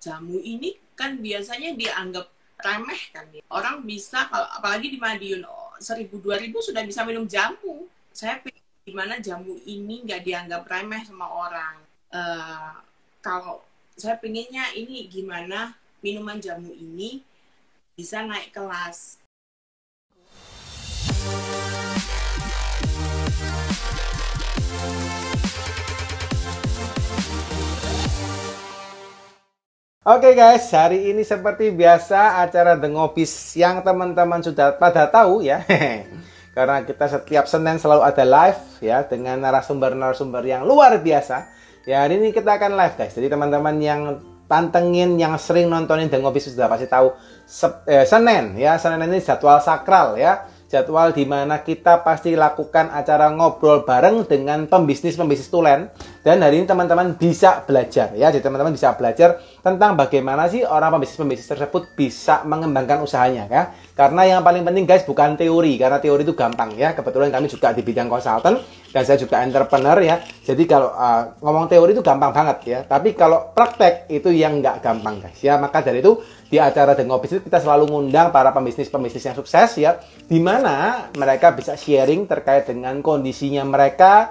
jamu ini kan biasanya dianggap remeh kan ya. Orang bisa, kalau apalagi di Madiun, 1.000-2.000 sudah bisa minum jamu. Saya pikir gimana jamu ini nggak dianggap remeh sama orang. Kalau saya pengennya ini gimana minuman jamu ini bisa naik kelas. Oke guys, hari ini seperti biasa acara The Ngobis yang teman-teman sudah pada tahu ya. Karena kita setiap Senin selalu ada live ya dengan narasumber-narasumber yang luar biasa. Ya, hari ini kita akan live guys. Jadi teman-teman yang pantengin, yang sering nontonin The Ngobis sudah pasti tahu Senin ya. Senin ini jadwal sakral ya. Jadwal di mana kita pasti lakukan acara ngobrol bareng dengan pembisnis-pembisnis tulen. Dan hari ini teman-teman bisa belajar ya. Jadi teman-teman bisa belajar tentang bagaimana sih orang pembisnis-pembisnis tersebut bisa mengembangkan usahanya ya. Karena yang paling penting guys bukan teori, karena teori itu gampang ya. Kebetulan kami juga di bidang konsultan dan saya juga entrepreneur ya. Jadi kalau ngomong teori itu gampang banget ya. Tapi kalau praktek itu yang nggak gampang guys ya. Maka dari itu di acara The Ngobis kita selalu ngundang para pembisnis-pembisnis yang sukses ya, di mana mereka bisa sharing terkait dengan kondisinya mereka,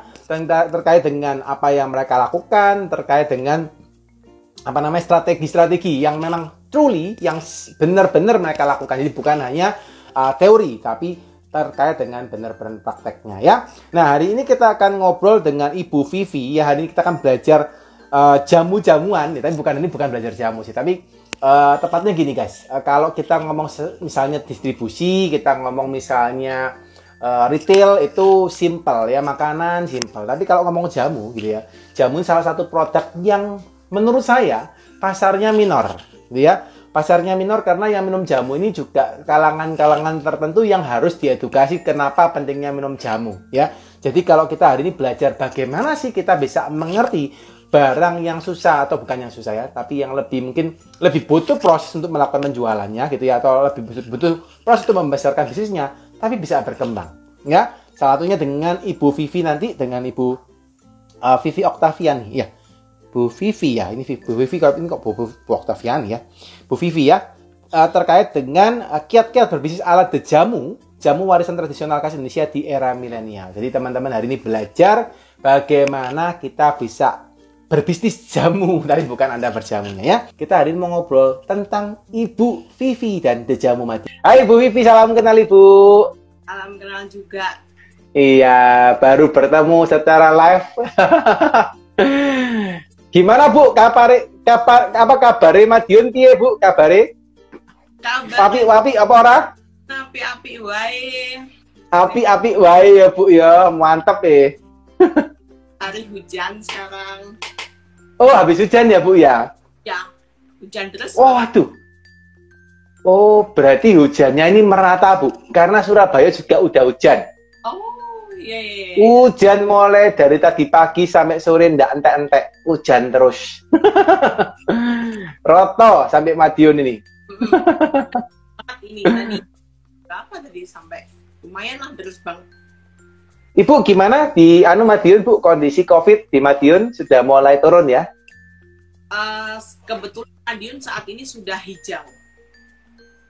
terkait dengan apa yang mereka lakukan, terkait dengan apa namanya strategi-strategi yang memang truly yang benar-benar mereka lakukan. Jadi bukan hanya teori, tapi terkait dengan benar-benar prakteknya ya. Nah, hari ini kita akan ngobrol dengan Ibu Vivi ya. Hari ini kita akan belajar jamu-jamuan ya, tapi bukan belajar jamu sih, tapi tepatnya gini guys, kalau kita ngomong misalnya distribusi, kita ngomong misalnya retail itu simple ya, makanan simple. Tapi kalau ngomong jamu gitu ya, jamu salah satu produk yang menurut saya pasarnya minor gitu ya. Pasarnya minor karena yang minum jamu ini juga kalangan-kalangan tertentu yang harus diedukasi kenapa pentingnya minum jamu ya. Jadi kalau kita hari ini belajar bagaimana sih kita bisa mengerti barang yang susah, atau bukan yang susah ya, tapi yang mungkin lebih butuh proses untuk melakukan penjualannya gitu ya, atau lebih butuh proses untuk membesarkan bisnisnya, tapi bisa berkembang ya. Salah satunya dengan Ibu Vivi nanti, dengan Ibu Vivi Oktaviani ya. Bu Vivi ya, ini Bu Vivi ini kok Bu Oktaviani ya. Bu Vivi ya, terkait dengan kiat-kiat berbisnis ala jamu warisan tradisional khas Indonesia di era milenial. Jadi teman-teman hari ini belajar bagaimana kita bisa berbisnis jamu, tapi bukan Anda berjamunya ya. Kita hari ini mau ngobrol tentang Ibu Vivi dan The Jamu Madiun. Hai Ibu Vivi, salam kenal Ibu. Salam kenal juga. Iya, baru bertemu secara live. Gimana Bu, apa kabar Madiun piye Bu, kabare? Api apa ora? Api wae. Api wae ya Bu ya, mantap Hari hujan sekarang. Oh, habis hujan ya, Bu ya? Ya, hujan terus. Oh, aduh. Oh, berarti hujannya ini merata, Bu. Karena Surabaya juga udah hujan. Oh, iya. Hujan mulai dari tadi pagi sampai sore, ndak entek-entek. Hujan terus. Roto sampai Madiun ini. Ini tadi berapa tadi sampai? Lumayan lah terus Bang. Ibu gimana di Madiun Bu, kondisi COVID di Madiun sudah mulai turun ya? Kebetulan Madiun saat ini sudah hijau.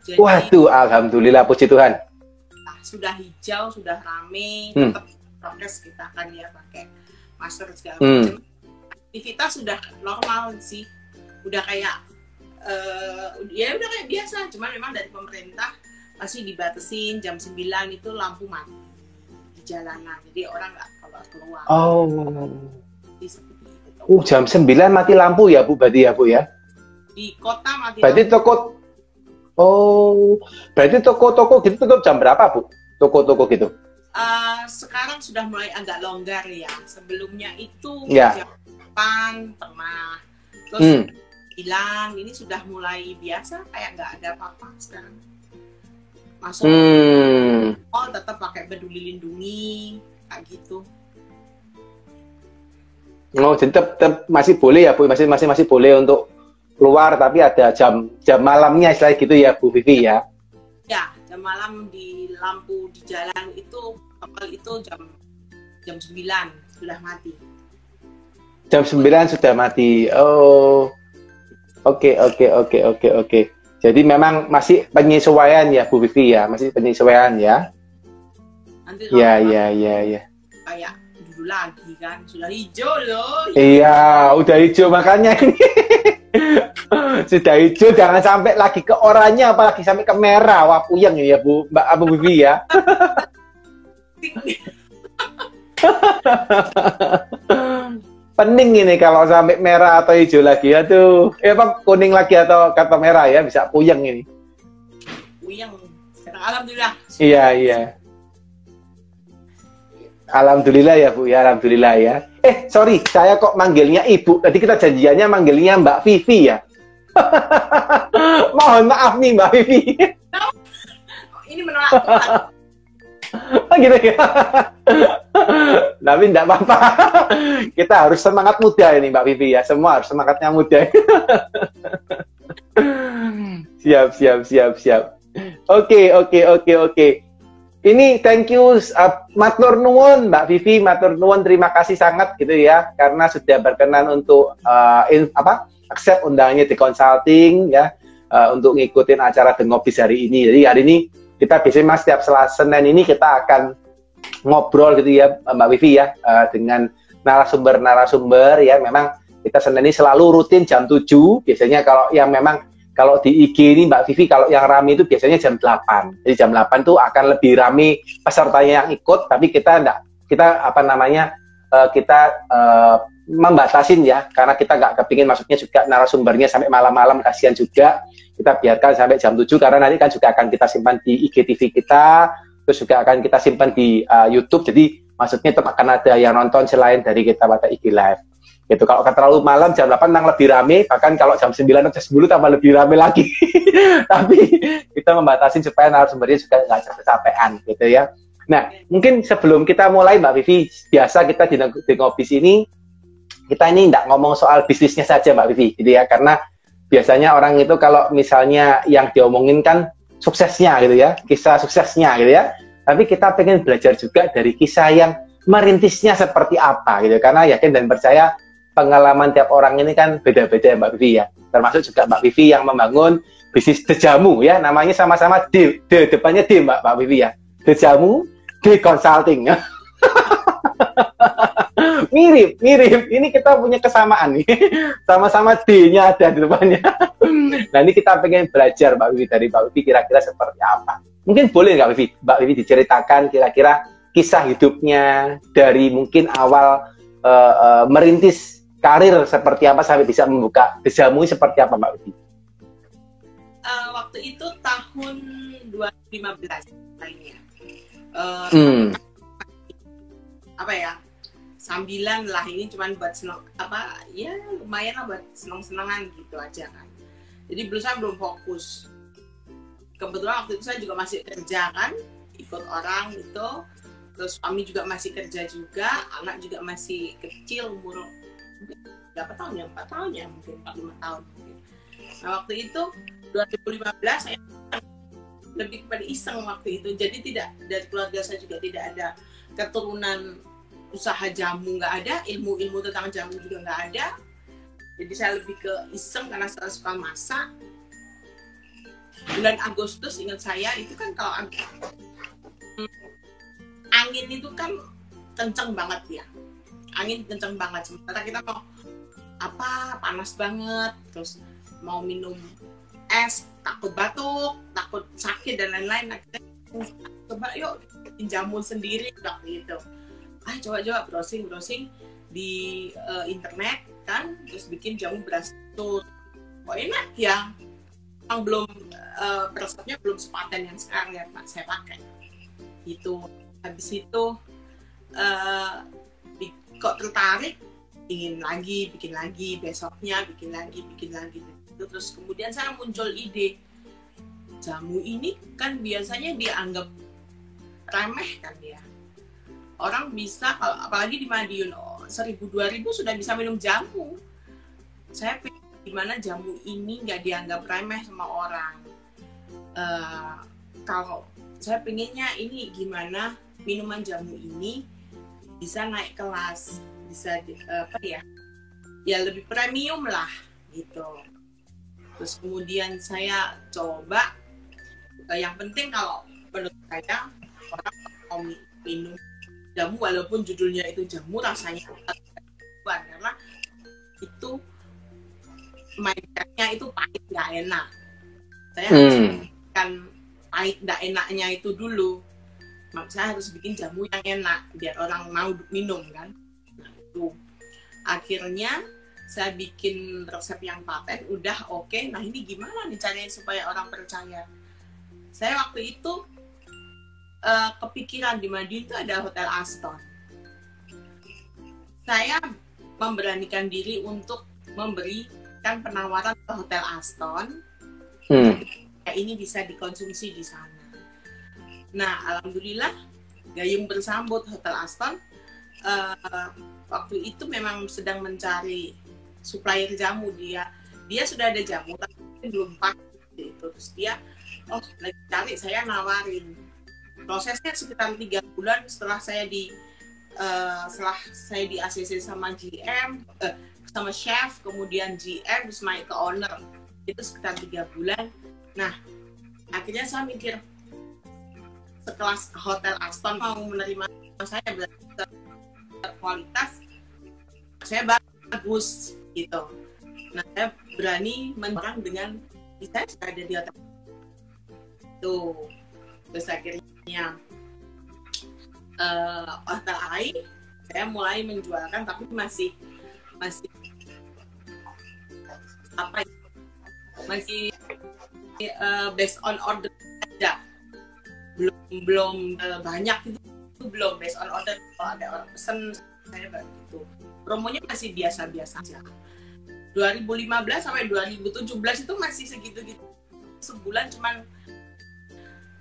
Jadi, waduh, alhamdulillah puji Tuhan. Sudah hijau, sudah rame, tetap prokes kita kan ya pakai masker segala macam. Aktivitas sudah normal sih, udah kayak ya udah kayak biasa, cuman memang dari pemerintah masih dibatasin jam 9 itu lampu mati jalanan, jadi orang nggak keluar. Oh. Jam 9 mati lampu ya Bu, berarti ya Bu ya? Di kota mati berarti lampu. Berarti toko-toko gitu tutup jam berapa Bu? Toko-toko gitu? Sekarang sudah mulai agak longgar ya. Sebelumnya itu ya. jam 8 pernah. Terus 9, ini sudah mulai biasa, kayak nggak ada apa-apa sekarang. Masuk mall tetap pakai peduli lindungi kayak gitu. Oh, jadi tetap masih boleh ya Bu, masih boleh untuk keluar, tapi ada jam malamnya istilah gitu ya Bu Vivi ya. Ya, jam malam di lampu di jalan itu jam 9 sudah mati. Jam 9 sudah mati. Oh. Oke, oke, oke, oke, oke. Jadi memang masih penyesuaian ya Bu Vivi ya, masih penyesuaian ya. Nanti Ya, kalau ya, ya, ya. kayak dulu lagi kan, sudah hijau loh. Iya, udah hijau makanya ini. Sudah hijau, jangan sampai lagi ke oranye, apalagi sampai ke merah. Wah, puyeng ya Bu, Mbak Abu Vivi ya. Pening ini kalau sampai merah atau hijau lagi, aduh. Apa kuning lagi atau kata merah ya, bisa puyeng ini. Puyeng. Alhamdulillah. Iya, iya. Alhamdulillah ya Bu ya, alhamdulillah ya. Sorry, saya kok manggilnya Ibu. Tadi kita janjiannya manggilnya Mbak Vivi ya. Mohon maaf nih Mbak Vivi. Ini menolak Tuhan. Gitu ya. Tapi enggak apa-apa. Kita harus semangat muda ini Mbak Vivi ya. Semua harus semangatnya muda. Siap, siap, siap, siap. Oke. Ini thank you, matur nuwun Mbak Vivi, matur nuwun, terima kasih sangat gitu ya, karena sudah berkenan untuk accept undangannya di consulting ya, untuk ngikutin acara The Ngobis hari ini. Jadi hari ini kita biasanya Mas setiap Senin ini kita akan ngobrol gitu ya Mbak Vivi ya, dengan narasumber ya. Memang kita Senin ini selalu rutin jam 7, biasanya kalau yang memang kalau di IG ini Mbak Vivi, kalau yang rame itu biasanya jam 8. Jadi jam 8 itu akan lebih rame pesertanya yang ikut, tapi kita membatasin ya, karena kita nggak kepingin masuknya juga narasumbernya sampai malam-malam, kasihan juga. Kita biarkan sampai jam 7, karena nanti kan juga akan kita simpan di IGTV kita, terus juga akan kita simpan di YouTube, jadi maksudnya tetap akan ada yang nonton selain dari kita pada IG Live. Gitu. Kalau terlalu malam jam 8 memang lebih rame, bahkan kalau jam 9 atau jam 10 tambah lebih rame lagi. Tapi kita membatasi supaya narasumbernya juga nggak kecapean gitu ya. Nah, mungkin sebelum kita mulai Mbak Vivi, biasa kita di Ngobis ini, kita ini nggak ngomong soal bisnisnya saja Mbak Vivi, gitu ya. Karena biasanya orang itu kalau misalnya yang diomongin kan suksesnya gitu ya, kisah suksesnya gitu ya. Tapi kita pengen belajar juga dari kisah yang merintisnya seperti apa gitu. Karena yakin dan percaya pengalaman tiap orang ini kan beda-beda Mbak Vivi ya. Termasuk juga Mbak Vivi yang membangun bisnis The Jamu ya. Namanya sama-sama D, depannya D Mbak Vivi ya. The Jamu, D Consulting. Mirip. Ini kita punya kesamaan nih. Sama-sama D-nya ada di depannya. Nah ini kita pengen belajar Mbak Vivi dari Mbak Vivi kira-kira seperti apa. Mungkin boleh nggak Mbak Vivi diceritakan kira-kira kisah hidupnya dari mungkin awal merintis karir seperti apa sampai bisa membuka The Jamu seperti apa Mbak Vivi? Waktu itu tahun 2015 lainnya. Apa ya? Sambilan lah, ini cuman buat seneng, ya lumayan lah buat seneng-senengan gitu aja kan. Jadi belum fokus. Kebetulan waktu itu saya juga masih kerja kan, ikut orang gitu. Terus suami juga masih kerja juga, anak juga masih kecil, umur berapa tahun ya? 4 tahun ya, mungkin 4-5 tahun mungkin. Nah waktu itu 2015 saya lebih kepada iseng waktu itu. Jadi tidak, dari keluarga saya juga tidak ada keturunan usaha jamu, nggak ada, ilmu tentang jamu juga nggak ada. Jadi saya lebih ke iseng karena saya suka masak. Bulan Agustus ingat saya itu kan kalau angin itu kan kenceng banget ya, angin kenceng banget, sementara kita mau panas banget, terus mau minum es takut batuk, takut sakit dan lain-lain. Nah, kita coba yuk bikin jamu sendiri waktu itu. Coba browsing di internet kan, terus bikin jamu beras tut. Enak ya, yang belum resepnya belum sepadan yang sekarang ya Pak saya pakai itu. Habis itu kok tertarik, bikin lagi, besoknya bikin lagi. Terus kemudian saya muncul ide, jamu ini kan biasanya dianggap remeh kan ya. Orang bisa, kalau apalagi di Madiun 1.000-2.000 sudah bisa minum jamu. Saya pikir gimana jamu ini nggak dianggap remeh sama orang. Kalau saya pengennya ini gimana minuman jamu ini bisa naik kelas, bisa ya lebih premium lah gitu. Terus kemudian saya coba, yang penting kalau menurut saya orang mau minum jamu walaupun judulnya itu jamu, rasanya karena itu mainnya itu pahit nggak enak. Saya harus kan pahit nggak enaknya itu dulu. Saya harus bikin jamu yang enak biar orang mau minum kan. Nah, itu akhirnya saya bikin resep yang paten, udah oke. Nah ini gimana nih caranya supaya orang percaya? Saya waktu itu kepikiran di Madiun itu ada Hotel Aston. Saya memberanikan diri untuk memberikan penawaran ke Hotel Aston. Ini bisa dikonsumsi di sana. Nah, alhamdulillah gayung bersambut Hotel Aston. Waktu itu memang sedang mencari supplier jamu. Dia sudah ada jamu tapi belum pakai itu. Terus dia lagi cari, saya nawarin. Prosesnya sekitar 3 bulan setelah saya di ACC sama GM, sama chef, kemudian GM, terus naik ke owner. Itu sekitar 3 bulan. Nah, akhirnya saya mikir, sekelas Hotel Aston mau menerima saya berkualitas, saya bagus gitu. Nah, saya berani menerang dengan saya sudah ada di hotel itu. Terus akhirnya Hotel AI saya mulai menjualkan, tapi masih apa ya? Masih based on order aja. Belum banyak itu belum based on order. Kalau ada orang pesen saya begitu. Promonya masih biasa-biasa aja. 2015 sampai 2017 itu masih segitu-gitu. Sebulan cuman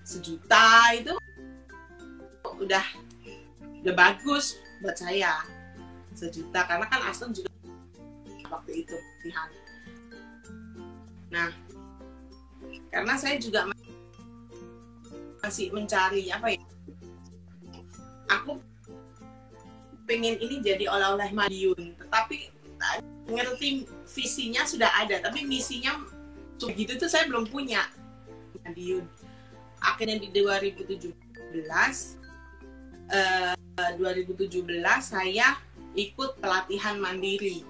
1 juta itu udah bagus buat saya. 1 juta karena kan Aston juga waktu itu pilihan. Nah, karena saya juga masih mencari apa ya, aku pengen ini jadi oleh-oleh Madiun, tetapi ngerti visinya sudah ada, tapi misinya begitu tuh saya belum punya Madiun. Akhirnya di 2017 saya ikut pelatihan mandiri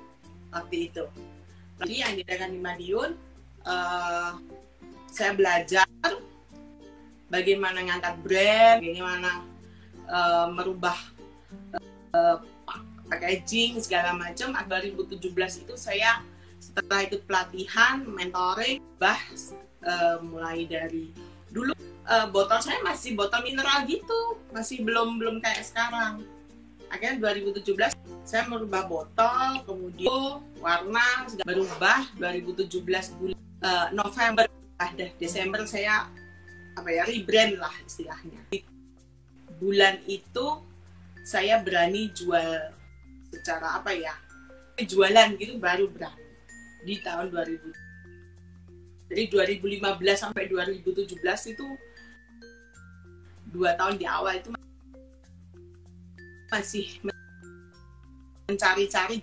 waktu itu. Jadi yang diadakan di Madiun, saya belajar bagaimana ngangkat brand, bagaimana merubah packaging segala macam. 2017 itu saya setelah ikut pelatihan, mentoring, mulai dari dulu botol saya masih botol mineral gitu, masih belum kayak sekarang. Akhirnya 2017 saya merubah botol, kemudian warna sudah berubah. 2017 bulan November, Desember saya rebrand lah istilahnya. Bulan itu saya berani jual secara jualan gitu, baru berani di tahun 2000. Jadi 2015 sampai 2017 itu 2 tahun di awal itu masih mencari-cari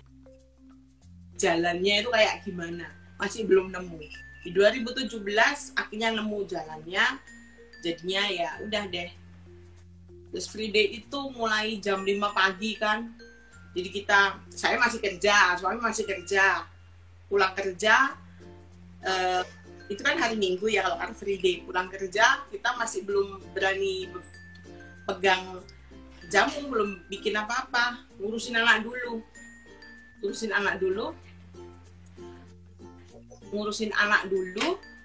jalannya itu kayak gimana, masih belum nemu. Di 2017 akhirnya nemu jalannya, jadinya ya udah deh. Terus free day itu mulai jam 5 pagi kan, jadi saya masih kerja, suami masih kerja, pulang kerja itu kan hari Minggu ya kalau kan free day, pulang kerja kita masih belum berani pegang jamu, belum bikin apa-apa, ngurusin anak dulu,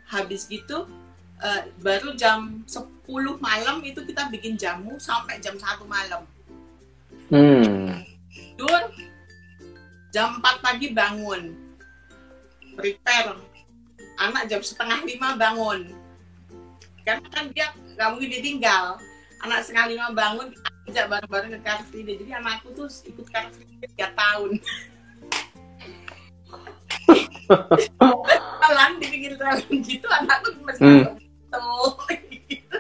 habis gitu baru jam 10 malam itu kita bikin jamu sampai jam 1 malam. Tidur, jam 4 pagi bangun, prepare, anak jam 4:30 bangun, karena kan dia nggak mungkin ditinggal. Anak 4:30 bangun, kita ajak bareng-bareng ke Car Free Day. Jadi anakku tuh ikut Car Free Day 3 tahun. Jalan di pinggir jalan gitu, anakku masih gitu.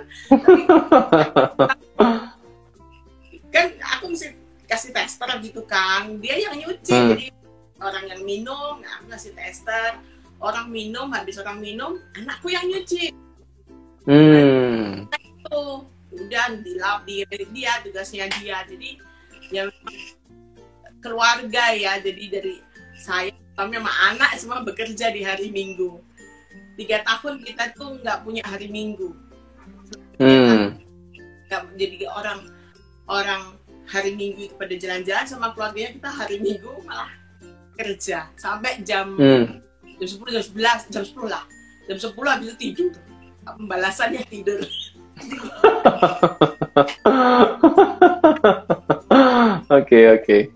Kan aku mesti kasih tester gitu kan, dia yang nyuci, jadi orang yang minum, aku kasih tester. orang minum, habis orang minum, anakku yang nyuci. Itu udah dilap dia tugasnya dia. Jadi ya keluarga ya. Jadi dari saya sama anak semua bekerja di hari Minggu. 3 tahun kita tuh nggak punya hari Minggu. Jadi orang hari Minggu itu pada jalan-jalan sama keluarganya, kita hari Minggu malah kerja sampai jam 10, jam 11, jam 10 lah. Jam 10 habis itu tidur. Pembalasannya tidur. Oke.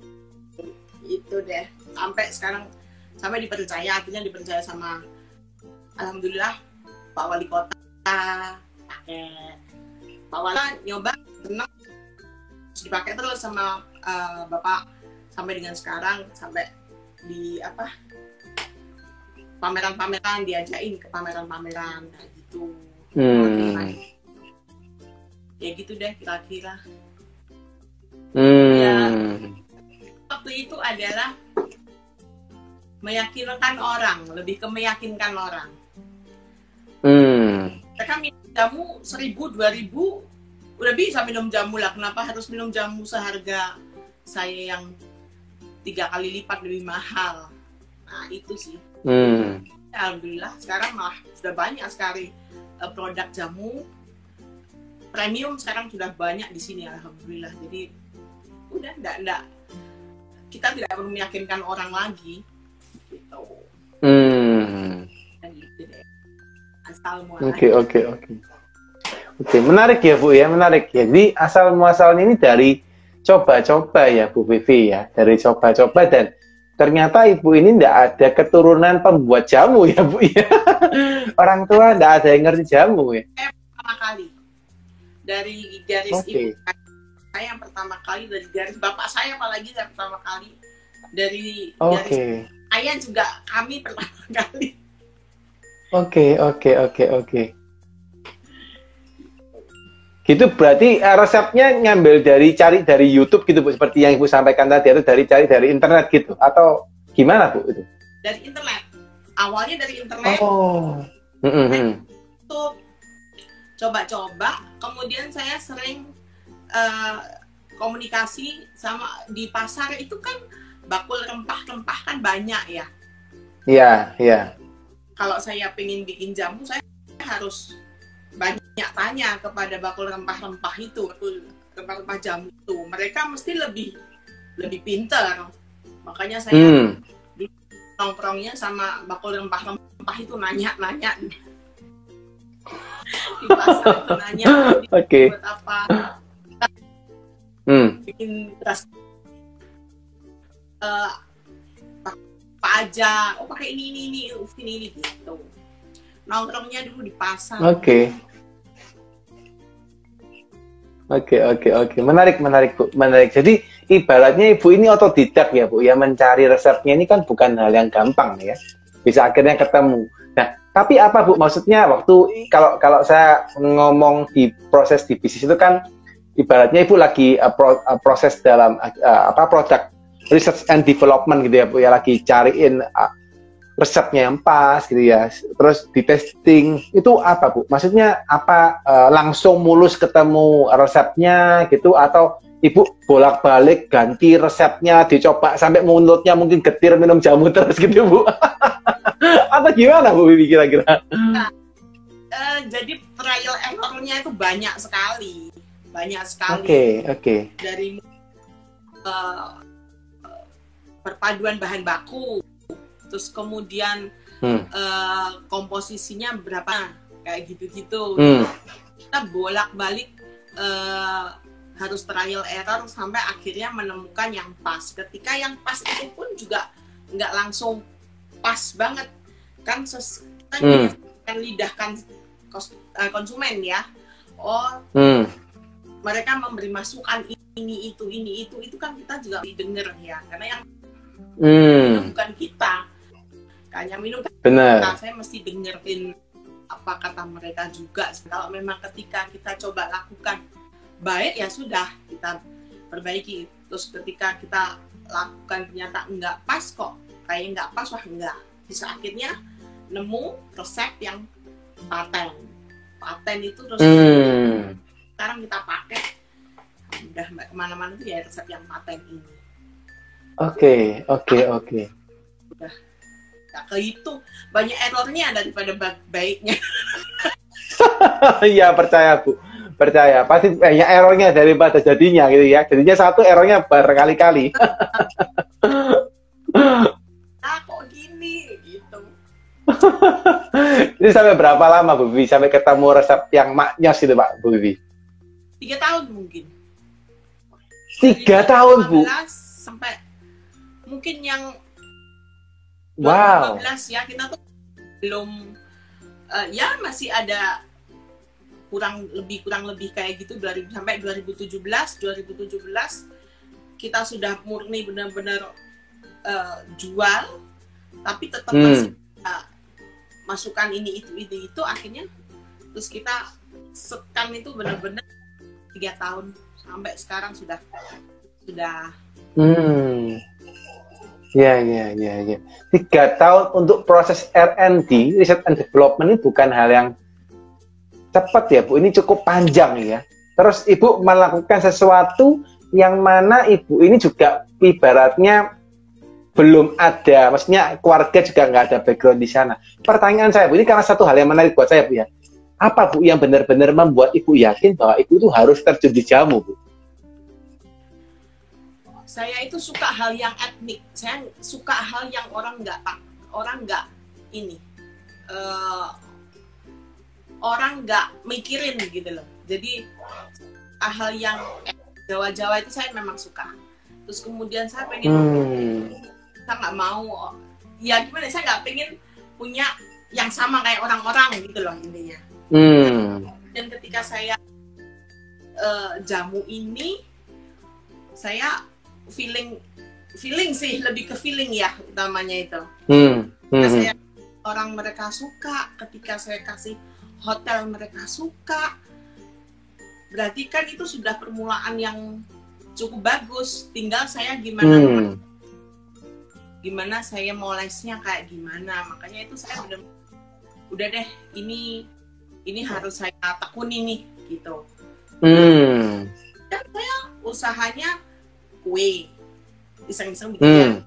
Itu deh. Sampai sekarang, sampai akhirnya dipercaya sama, alhamdulillah, Pak Wali Kota. Pak Wali nyoba, senang, dipakai terus sama Bapak sampai dengan sekarang, sampai di pameran-pameran, diajain ke pameran-pameran kayak gitu. Ya gitu deh kira-kira. Ya, waktu itu adalah meyakinkan orang, lebih ke meyakinkan orang. Mereka minum jamu 1.000, 2.000, udah bisa minum jamu lah. Kenapa harus minum jamu seharga saya yang 3 kali lipat lebih mahal? Nah itu sih. Alhamdulillah sekarang malah sudah banyak sekali produk jamu premium, sekarang sudah banyak di sini, alhamdulillah. Jadi udah enggak kita tidak perlu meyakinkan orang lagi gitu. Gitu deh. Asal muasalnya. Oke, menarik ya Bu ya, menarik ya. Jadi asal muasalnya ini dari coba-coba ya Bu Vivi ya, dari coba-coba, dan ternyata Ibu ini tidak ada keturunan pembuat jamu ya Bu ya. Orang tua tidak ada yang ngerti jamu ya. Pertama kali dari garis ibu saya yang pertama kali, dari garis bapak saya apalagi yang pertama kali, dari garis saya juga kami pertama kali. Oke. Gitu berarti resepnya ngambil cari dari YouTube gitu Bu, seperti yang Ibu sampaikan tadi, atau cari dari internet gitu, atau gimana Bu itu? Dari internet. Awalnya dari internet. YouTube, coba-coba, kemudian saya sering komunikasi sama di pasar itu kan, bakul rempah-rempah kan banyak ya. Iya. Kalau saya pengen bikin jamu, saya harus banyak tanya kepada bakul rempah-rempah itu, rempah-rempah jamu itu. Mereka mesti lebih pintar. Makanya saya nongkrongnya sama bakul rempah-rempah itu, nanya di pasar itu, nanya buat apa, bikin beras apa aja, pakai ini gitu. Nongkrongnya dulu di pasar. Oke. Menarik Bu. Menarik. Jadi ibaratnya Ibu ini otodidak ya Bu ya, mencari resepnya ini kan bukan hal yang gampang ya. Bisa akhirnya ketemu. Nah, tapi apa Bu maksudnya waktu kalau saya ngomong di proses di bisnis itu kan ibaratnya Ibu lagi proses dalam produk research and development gitu ya Bu ya, lagi cariin resepnya yang pas gitu ya, terus di testing itu apa Bu? Maksudnya apa langsung mulus ketemu resepnya gitu, atau Ibu bolak-balik ganti resepnya, dicoba sampai mulutnya mungkin getir minum jamu terus gitu Bu? Atau gimana Bu Bibi kira-kira? Jadi trial error-nya itu banyak sekali. Oke. Dari perpaduan bahan baku, terus kemudian komposisinya berapa, kayak gitu-gitu. Kita bolak-balik harus trial error sampai akhirnya menemukan yang pas. Ketika yang pas itu pun juga nggak langsung pas banget kan, kan lidahkan konsumen ya. Mereka memberi masukan ini itu kan kita juga didengar ya, karena yang minum bukan kita, hanya minum kita. Saya mesti dengerin apa kata mereka juga. Kalau memang ketika kita coba lakukan baik, ya sudah kita perbaiki. Terus ketika kita lakukan ternyata nggak pas, kok kayak nggak pas, wah nggak, bisa akhirnya nemu resep yang paten itu terus sekarang kita pakai udah kemana-mana tuh ya resep yang paten ini. Oke. Udah gak kehitung, banyak errornya daripada baiknya. Iya, percaya Bu, percaya pasti banyak errornya daripada jadinya gitu ya. Jadinya satu, errornya berkali-kali. Kok gini gitu. Ini sampai berapa lama Bu Bibi sampai ketemu resep yang maknyos itu Pak Bu Bibi? 3 tahun mungkin. 3 tahun Bu? Sampai mungkin yang wow. 2015 ya, kita tuh belum ya masih ada kurang lebih kayak gitu. Sampai 2017 kita sudah murni benar-benar jual, tapi tetap masih masukan ini itu akhirnya terus kita sekan itu benar-benar 3 tahun sampai sekarang sudah Ya. 3 tahun untuk proses R&D, Research and Development, ini bukan hal yang cepat ya Bu, ini cukup panjang ya. Terus Ibu melakukan sesuatu yang mana Ibu ini juga ibaratnya belum ada, maksudnya keluarga juga nggak ada background di sana. Pertanyaan saya Bu, ini karena satu hal yang menarik buat saya Bu ya. Apa Bu yang benar-benar membuat Ibu yakin bahwa Ibu itu harus terjun di jamu Bu? Saya itu suka hal yang etnik. Saya suka hal yang orang nggak mikirin gitu loh. Jadi hal yang Jawa-Jawa itu saya memang suka. Terus kemudian saya pengen, saya nggak mau, ya gimana? Saya nggak pengen punya yang sama kayak orang-orang gitu loh intinya. Dan ketika saya jamu ini, saya feeling sih, lebih ke feeling ya utamanya itu. Saya orang mereka suka, ketika saya kasih hotel mereka suka, berarti kan itu sudah permulaan yang cukup bagus. Tinggal saya gimana saya molesnya kayak gimana. Makanya itu saya udah deh, ini harus saya tekuni nih gitu. Dan saya usahanya kue, iseng-iseng bikin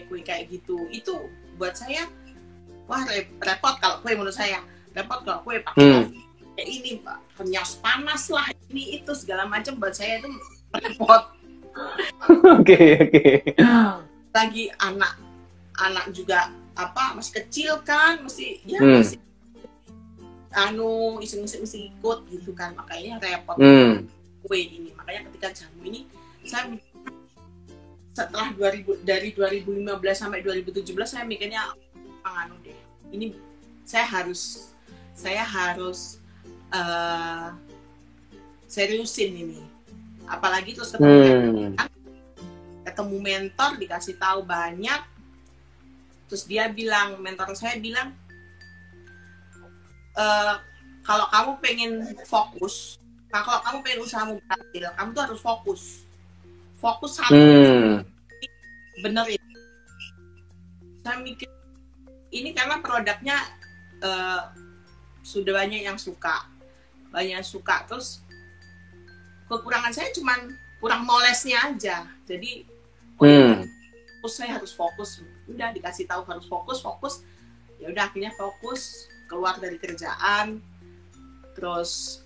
kue kayak gitu. Itu buat saya wah repot kalau kue, menurut saya repot kalau kue pakai kayak ini Pak, penyos panas lah, ini itu segala macam, buat saya itu repot. Oke. Lagi anak juga masih kecil kan, masih iseng-iseng mesti ikut gitu kan, makanya repot kue ini. Makanya ketika jamu ini saya setelah dari 2015 sampai 2017 saya mikirnya deh, ini saya harus seriusin ini. Apalagi terus ketemu mentor, dikasih tahu banyak, terus mentor saya bilang, kalau kamu pengen fokus, kalau kamu pengen usahamu berhasil, kamu tuh harus fokus satu, benerin. Saya mikir ini karena produknya sudah banyak yang suka, terus kekurangan saya cuman kurang molesnya aja. Jadi saya harus fokus, udah dikasih tahu harus fokus, ya udah akhirnya fokus, keluar dari kerjaan, terus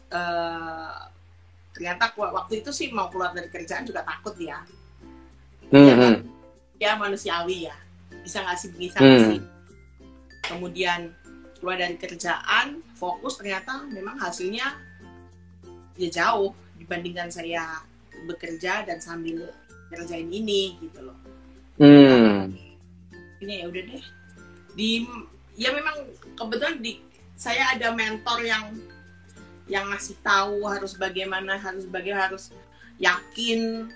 ternyata waktu itu sih mau keluar dari kerjaan juga takut ya. Ya manusiawi ya, bisa nggak sih. Kemudian keluar dari kerjaan, fokus, ternyata memang hasilnya ya jauh dibandingkan saya bekerja dan sambil ngerjain ini gitu loh. Ini ya udah deh. Ya memang kebetulan saya ada mentor yang ngasih tahu harus bagaimana, harus yakin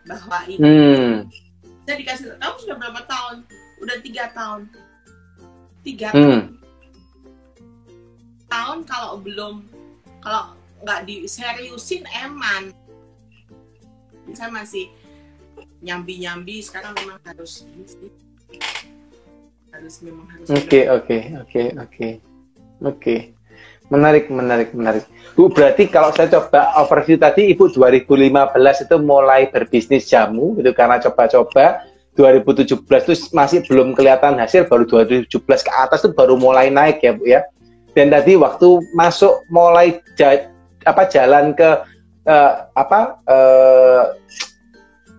bahwa ini. Saya dikasih, kamu sudah berapa tahun? Udah 3 tahun. 3 tahun kalau nggak diseriusin eman. Saya masih nyambi-nyambi, sekarang memang harus memang harus. Oke. Menarik. Bu, berarti kalau saya coba overview tadi, Ibu 2015 itu mulai berbisnis jamu, itu karena coba-coba. 2017 itu masih belum kelihatan hasil, baru 2017 ke atas itu baru mulai naik ya, Bu ya. Dan tadi waktu masuk mulai jalan ke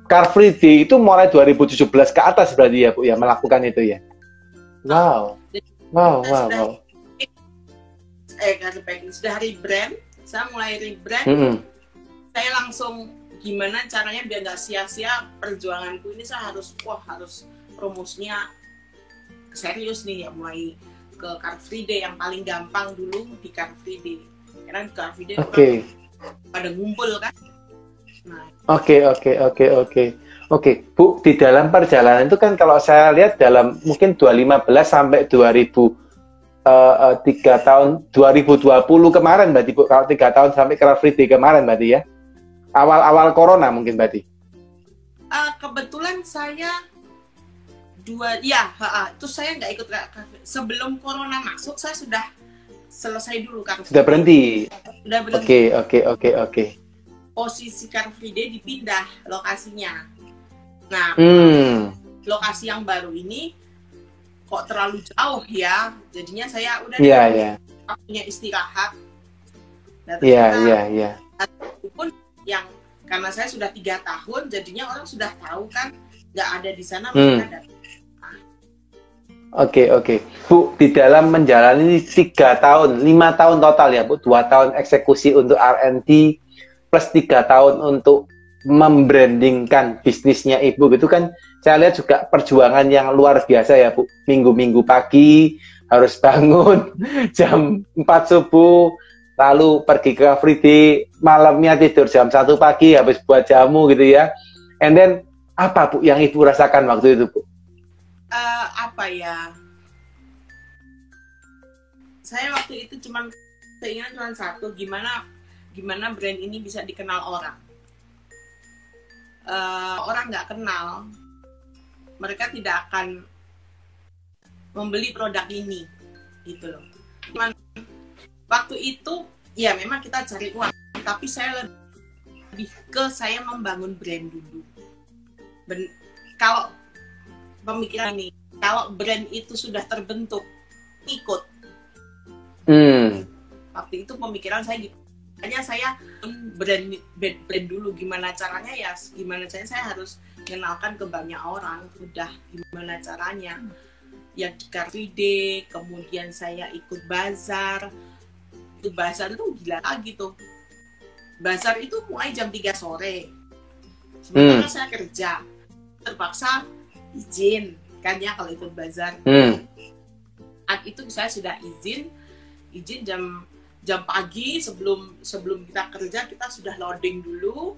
Car Free Day itu mulai 2017 ke atas berarti ya, Bu ya, melakukan itu ya. Wow. Sudah rebrand, saya mulai rebrand. Saya langsung gimana caranya biar nggak sia-sia perjuanganku ini. Saya harus promosinya serius nih ya, mulai ke Car Free Day yang paling gampang dulu di Car Free Day, karena di Car Free Day pada ngumpul kan. Oke, Bu, di dalam perjalanan itu kan kalau saya lihat dalam mungkin 2015 sampai 3 tahun 2020 kemarin berarti, Bu, kalau 3 tahun sampai Car Free Day kemarin berarti ya, awal corona mungkin berarti. Kebetulan saya itu saya nggak ikut sebelum corona masuk. Saya sudah selesai dulu Car Free Day. Sudah berhenti. Oke. Posisi Car Free Day dipindah lokasinya. Nah, lokasi yang baru ini kok terlalu jauh ya, jadinya saya udah punya istirahat. Pun yang karena saya sudah 3 tahun, jadinya orang sudah tahu kan, nggak ada di sana, mereka datang. Oke. Bu, di dalam menjalani 3 tahun, 5 tahun total ya, Bu, 2 tahun eksekusi untuk R&D plus 3 tahun untuk membrandingkan bisnisnya Ibu gitu kan, saya lihat juga perjuangan yang luar biasa ya, Bu. Minggu-minggu pagi harus bangun jam 4 subuh, lalu pergi ke Free Day, malamnya tidur jam 1 pagi habis buat jamu gitu ya. And then apa, Bu, yang Ibu rasakan waktu itu, Bu? Saya waktu itu keinginan cuma satu, gimana brand ini bisa dikenal orang. Orang nggak kenal, mereka tidak akan membeli produk ini, gitu loh. Cuman waktu itu ya memang kita cari uang, tapi saya lebih ke saya membangun brand dulu. Kalau pemikiran ini, kalau brand itu sudah terbentuk, ikut. Waktu itu pemikiran saya gitu. Hanya saya brand dulu, gimana caranya saya harus kenalkan ke banyak orang. Udah gimana caranya ya, di Car Free Day, kemudian saya ikut bazar. Itu bazar itu gila lagi tuh. Bazar itu mulai jam 3 sore. Sementara saya kerja, terpaksa izin kan ya kalau ikut bazar. Saat itu saya sudah izin jam pagi, sebelum kita kerja, kita sudah loading dulu.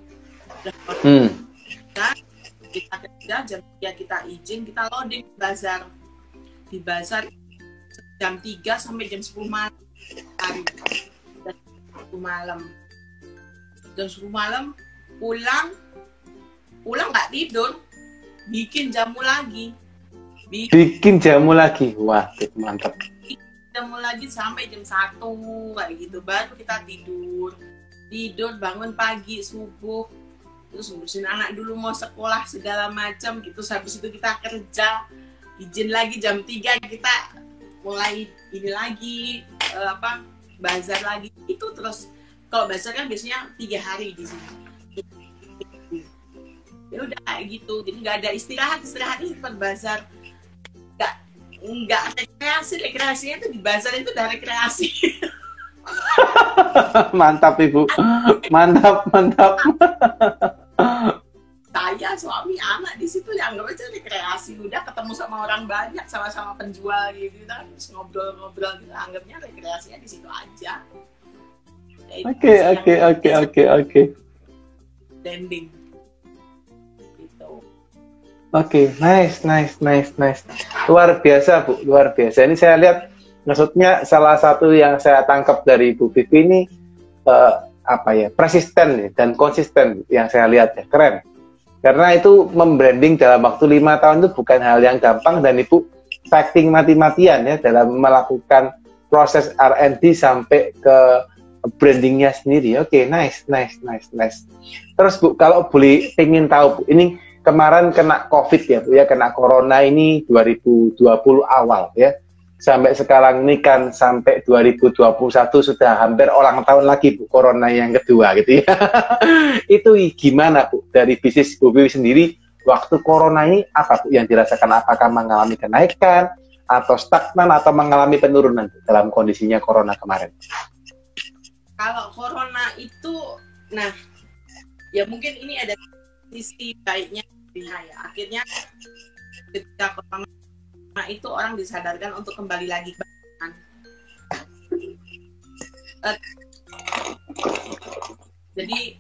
Kita kerja jam 3, kita izin, kita loading bazar. Di bazar jam 3 sampai jam 10 malam. Jam 10 malam pulang nggak tidur, bikin jamu lagi. Wah, mantap. Jamu lagi sampai jam 1 kayak gitu, baru kita tidur bangun pagi subuh, terus ngurusin anak dulu mau sekolah segala macam gitu. Habis itu kita kerja, izin lagi jam 3, kita mulai ini lagi bazar lagi. Itu terus, kalau bazar kan biasanya 3 hari di sini. Ya udah kayak gitu, jadi nggak ada istirahat itu kan bazar. Nggak rekreasinya itu di bazar itu udah rekreasi. Mantap, Ibu. Mantap. Saya, suami, anak di situ yang nggak aja rekreasi, udah ketemu sama orang banyak, sama-sama penjual gitu kan, terus ngobrol gitu, anggapnya rekreasinya di situ aja. Oke. Landing. Oke, nice. Luar biasa, Bu, luar biasa. Ini saya lihat, maksudnya salah satu yang saya tangkap dari Bu Vivi ini persisten dan konsisten yang saya lihat ya, keren. Karena itu membranding dalam waktu 5 tahun itu bukan hal yang gampang, dan Ibu fighting mati-matian ya dalam melakukan proses R&D sampai ke brandingnya sendiri. Oke, nice. Terus Bu, kalau boleh pengen tahu Bu, ini kemarin kena COVID ya Bu ya, kena Corona ini 2020 awal ya. Sampai sekarang ini kan sampai 2021 sudah hampir ulang tahun lagi Bu, Corona yang kedua gitu ya. Itu gimana Bu dari bisnis Bu Wiwi sendiri waktu Corona ini, apa Bu yang dirasakan? Apakah mengalami kenaikan atau stagnan atau mengalami penurunan Bu, dalam kondisinya Corona kemarin? Kalau Corona itu, nah ya mungkin ini ada sisi baiknya ya. Akhirnya ketika Corona itu orang disadarkan untuk kembali lagi ke bangunan. Jadi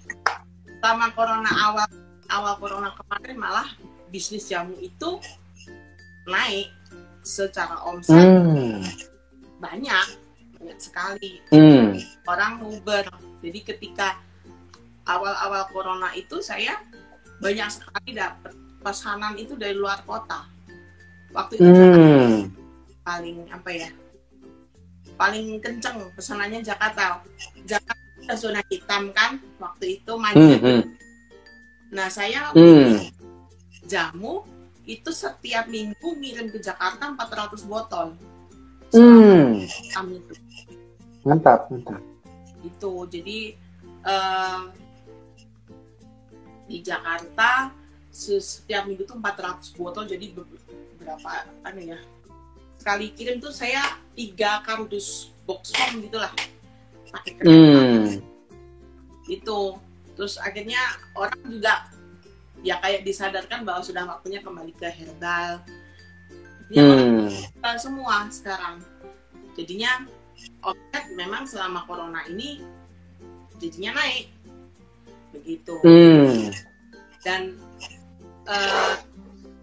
selama Corona awal Corona kemarin malah bisnis jamu itu naik secara omset banyak sekali. Orang nguber. Jadi ketika awal-awal Corona itu saya banyak sekali dapat pesanan itu dari luar kota. Waktu itu paling kenceng pesanannya Jakarta udah zona hitam kan waktu itu manjat. Nah saya jamu itu setiap minggu ngirim ke Jakarta 400 botol. Itu. Mantap. Itu jadi di Jakarta setiap minggu tuh 400 botol, jadi berapa ya, sekali kirim tuh saya 3 kardus box form gitulah pakai kereta. Itu terus akhirnya orang juga ya kayak disadarkan bahwa sudah waktunya kembali ke herbal ya, orang semua sekarang jadinya omset memang selama Corona ini jadinya naik begitu. Dan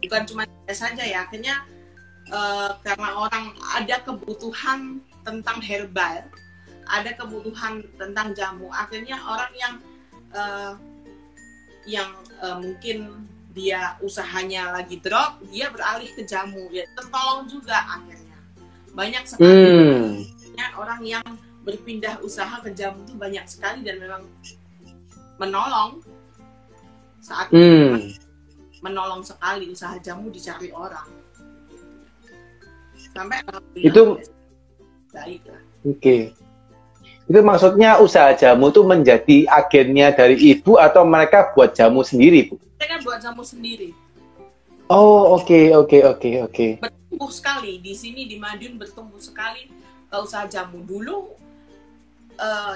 bukan cuma saja ya, akhirnya karena orang ada kebutuhan tentang herbal, ada kebutuhan tentang jamu, akhirnya orang yang mungkin dia usahanya lagi drop, dia beralih ke jamu, ya tertolong juga akhirnya. Banyak sekali orang yang berpindah usaha ke jamu itu banyak sekali dan memang menolong saat ini. Menolong sekali usaha jamu dicari orang. Sampai itu baik lah. Oke. Itu maksudnya usaha jamu itu menjadi agennya dari ibu atau mereka buat jamu sendiri, Bu? Mereka buat jamu sendiri. Oh, oke. Bertumbuh sekali di sini di Madiun, bertumbuh sekali usaha jamu. Dulu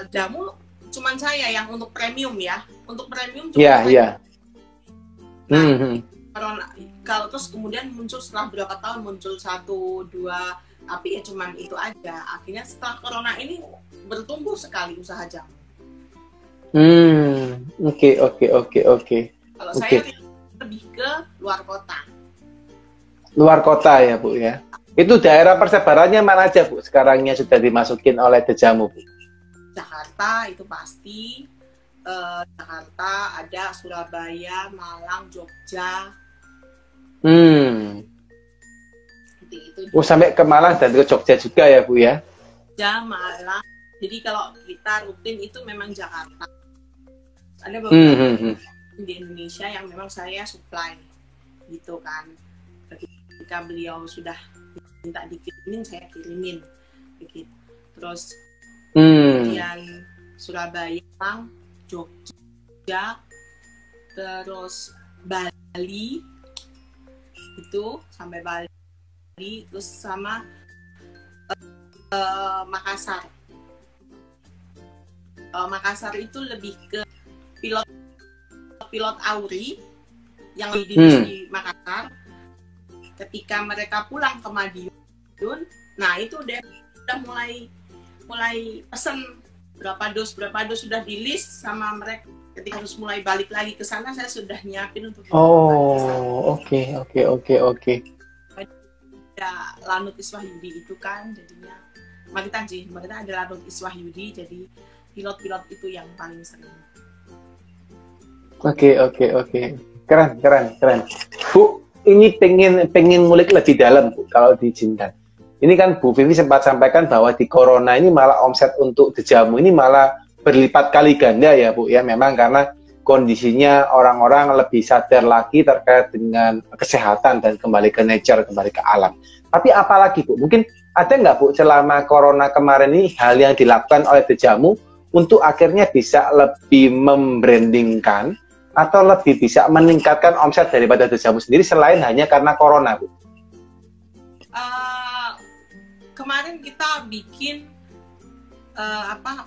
jamu cuman saya yang untuk premium ya. Untuk premium cuma saya. Corona, kalau terus kemudian muncul setelah berapa tahun muncul 1, 2, tapi ya cuman itu aja. Akhirnya setelah Corona ini bertumbuh sekali usaha jamu. Oke. Kalau saya lebih ke luar kota. Luar kota ya Bu ya. Itu daerah persebarannya mana aja Bu? Sekarangnya sudah dimasukin oleh The Jamu Bu. Jakarta itu pasti. Jakarta ada, Surabaya, Malang, Jogja. Itu sampai ke Malang dan ke Jogja juga ya Bu ya? Jogja, Malang. Jadi kalau kita rutin itu memang Jakarta. Ada beberapa di Indonesia yang memang saya supply gitu kan. Ketika beliau sudah minta dikirimin, saya kirimin begitu. Terus kemudian Surabaya, Jogja, terus Bali, itu sampai Bali, terus sama Makassar. Makassar itu lebih ke pilot Auri yang di Makassar. Ketika mereka pulang ke Madiun, nah itu udah mulai pesen berapa dos sudah di list sama mereka. Ketika harus mulai balik lagi ke sana, saya sudah nyiapin untuk oke. Ada Lanut Iswahyudi itu kan, jadinya Magetan ada Lanut Iswahyudi, jadi pilot itu yang paling sering. Oke. Keren. Bu, ini pengen ngulik lebih dalam Bu, kalau diizinkan. Ini kan Bu Vivi sempat sampaikan bahwa di corona ini malah omset untuk The Jamu ini malah berlipat kali ganda ya Bu ya. Memang karena kondisinya orang-orang lebih sadar lagi terkait dengan kesehatan dan kembali ke nature, kembali ke alam. Tapi apalagi Bu, mungkin ada nggak Bu selama corona kemarin ini hal yang dilakukan oleh The Jamu untuk akhirnya bisa lebih membrandingkan atau lebih bisa meningkatkan omset daripada The Jamu sendiri selain hanya karena corona Bu? Kemarin kita bikin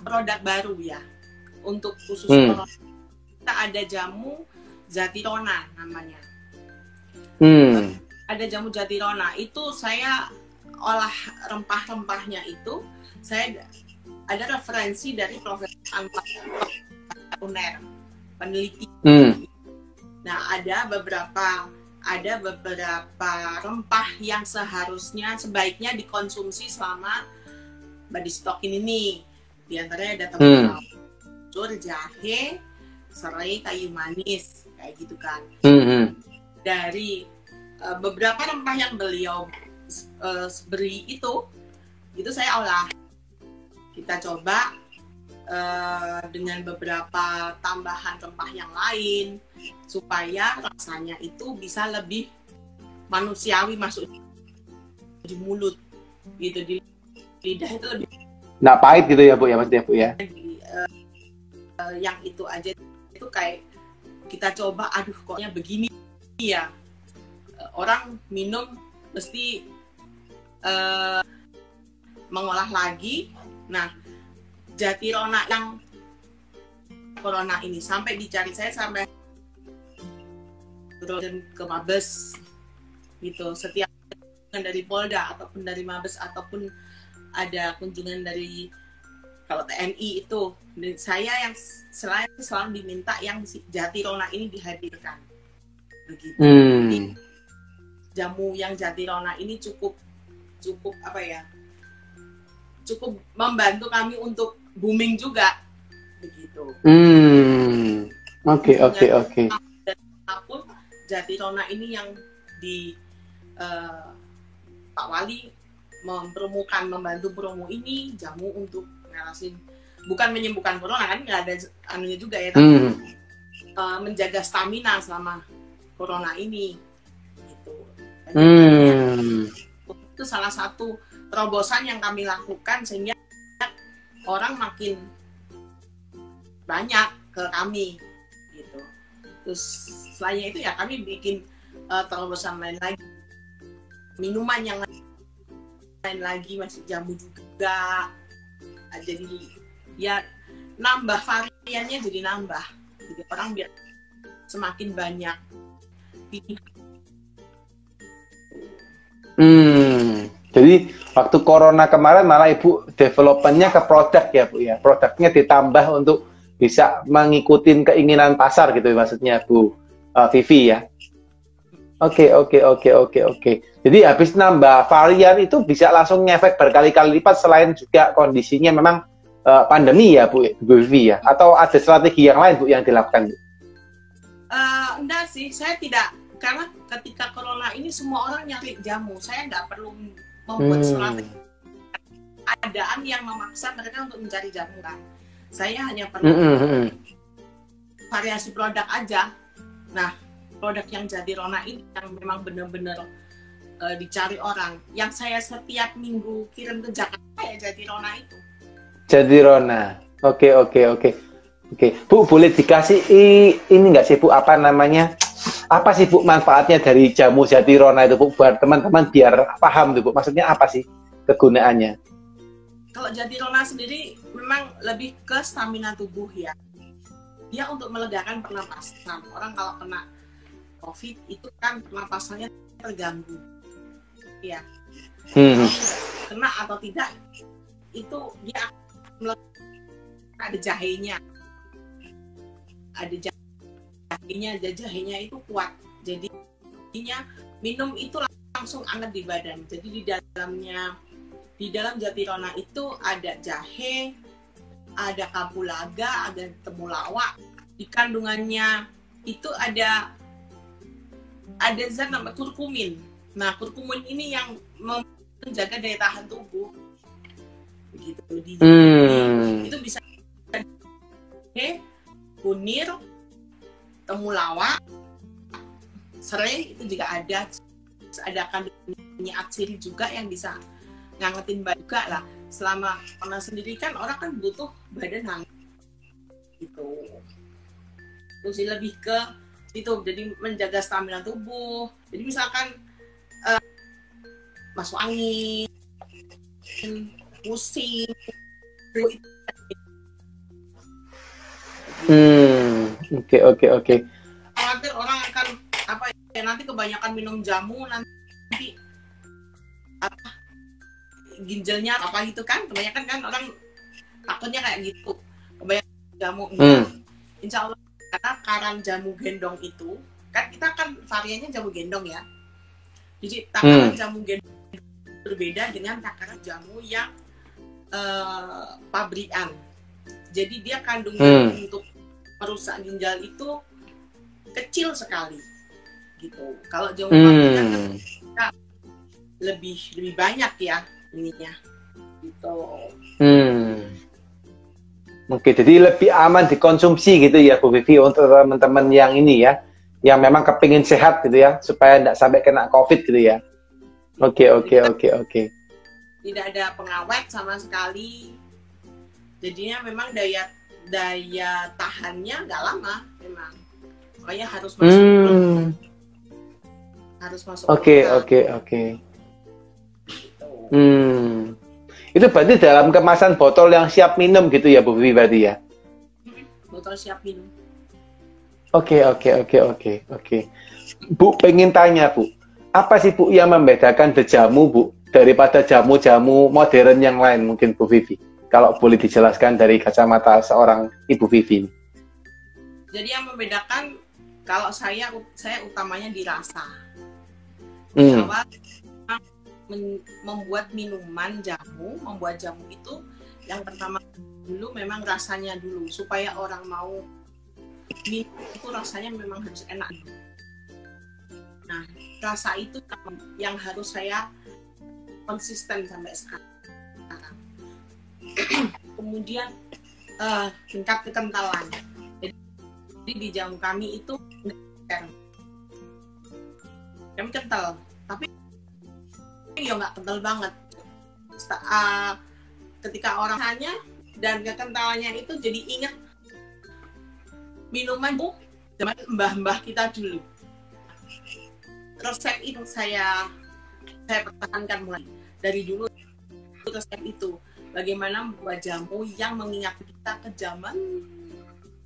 produk baru ya untuk khusus corona. Kita ada jamu Jatirona namanya. Ada jamu Jatirona itu saya olah rempah-rempahnya itu saya ada referensi dari Profesor UNER, peneliti. Nah, ada beberapa rempah yang sebaiknya dikonsumsi selama body stocking ini. Di antaranya ada tepung, jahe, serai, kayu manis, kayak gitu kan. Dari beberapa rempah yang beliau beri itu saya olah. Kita coba dengan beberapa tambahan rempah yang lain supaya rasanya itu bisa lebih manusiawi masuk di mulut gitu, di lidah itu lebih nggak pahit gitu ya Bu ya maksudnya Bu ya. Yang itu aja itu kayak kita coba, aduh koknya begini ya, orang minum mesti mengolah lagi. Nah, Jatirona yang corona ini sampai dicari, saya sampai turun ke Mabes gitu, setiap dari Polda ataupun dari Mabes ataupun ada kunjungan dari kalau TNI itu, saya yang selalu diminta yang Jatirona ini dihadirkan begitu. Jadi, jamu yang Jatirona ini cukup apa ya, cukup membantu kami untuk booming juga begitu. Oke. Apapun Jatirona ini yang di Pak Wali membantu promo ini jamu untuk ngalasin, bukan menyembuhkan corona kan, nggak ada anunya juga ya, tapi menjaga stamina selama corona ini gitu. Itu salah satu terobosan yang kami lakukan sehingga orang makin banyak ke kami gitu. Terus selain itu ya kami bikin terobosan lain lagi, minuman yang lain lagi, masih jamu juga. Jadi ya nambah variannya, jadi nambah, jadi orang biar semakin banyak pilihan. Jadi waktu corona kemarin malah Ibu developmentnya ke produk ya Bu ya, produknya ditambah untuk bisa mengikuti keinginan pasar gitu maksudnya Bu Vivi ya. Oke. Jadi habis nambah varian itu bisa langsung ngefek berkali-kali lipat, selain juga kondisinya memang pandemi ya Bu Vivi ya, atau ada strategi yang lain Bu yang dilakukan Bu? Enggak sih, saya tidak, karena ketika corona ini semua orang nyari jamu, saya nggak perlu membuat strategi. Keadaan yang memaksa mereka untuk mencari jamu kan. Saya hanya perlu variasi produk aja. Nah, produk yang Jatirona ini yang memang benar-benar dicari orang. Yang saya setiap minggu kirim ke Jakarta ya Jatirona itu. Jatirona. Oke. Bu, boleh dikasih ini nggak sih Bu, apa namanya? Apa sih Bu manfaatnya dari jamu Jatirona itu Bu, buat teman-teman biar paham tuh Bu, maksudnya apa sih kegunaannya? Kalau Jatirona sendiri memang lebih ke stamina tubuh ya. Dia untuk melegakan pernapasan. Orang kalau kena COVID itu kan pernapasannya terganggu. Ya. Kena atau tidak itu dia ada jahenya. Ada jahenya itu kuat. Jadi minum itu langsung hangat di badan. Jadi di dalam Jatirona itu ada jahe, ada kapulaga, ada temulawak. Di kandungannya itu ada ada zat namanya kurkumin. Nah, kurkumin ini yang menjaga daya tahan tubuh. Begitu. Itu bisa kunir, temulawak, serai itu juga ada. Ada kandungannya atsiri juga yang bisa ngangetin badan juga lah. Selama panas sendiri kan orang kan butuh badan hangat gitu. Terus lebih ke itu, jadi menjaga stamina tubuh. Jadi misalkan masuk angin, pusing, Oke. Khawatir orang akan apa ya, nanti kebanyakan minum jamu, nanti apa ginjalnya apa gitu kan, kebanyakan kan orang takutnya kayak gitu, kebanyakan jamu. Insya Allah, karena karang jamu gendong itu kan, kita kan variannya jamu gendong ya, jadi takaran jamu gendong berbeda dengan takaran jamu yang pabrikan. Jadi dia kandungan untuk merusak ginjal itu kecil sekali gitu. Kalau jamu pabrikan kan lebih banyak ya ininya gitu. Oke, jadi lebih aman dikonsumsi gitu ya Bu Vivi, untuk teman-teman yang ini ya, yang memang kepingin sehat gitu ya, supaya tidak sampai kena COVID gitu ya. Oke. Tidak ada pengawet sama sekali. Jadinya memang daya tahannya nggak lama memang. Makanya harus masuk. Oke. Itu berarti dalam kemasan botol yang siap minum gitu ya Bu Vivi berarti ya? Botol siap minum. Oke. Bu, pengen tanya Bu, apa sih Bu yang membedakan The Jamu Bu daripada jamu-jamu modern yang lain mungkin Bu Vivi? Kalau boleh dijelaskan dari kacamata seorang Ibu Vivi. Jadi yang membedakan, kalau saya utamanya di rasa. Bahwa membuat membuat jamu itu yang pertama dulu memang rasanya dulu, supaya orang mau minum itu rasanya memang harus enak. Nah, rasa itu yang harus saya konsisten sampai sekarang. Kemudian tingkat kekentalan. Jadi di jamu kami itu kami kental, tapi ya nggak kental banget. Ketika orang hanya dan kekentalannya itu jadi ingat minuman bu zaman mbah-mbah kita dulu. Resep itu saya pertahankan mulai dari dulu. Resep itu bagaimana membuat jamu yang mengingat kita ke zaman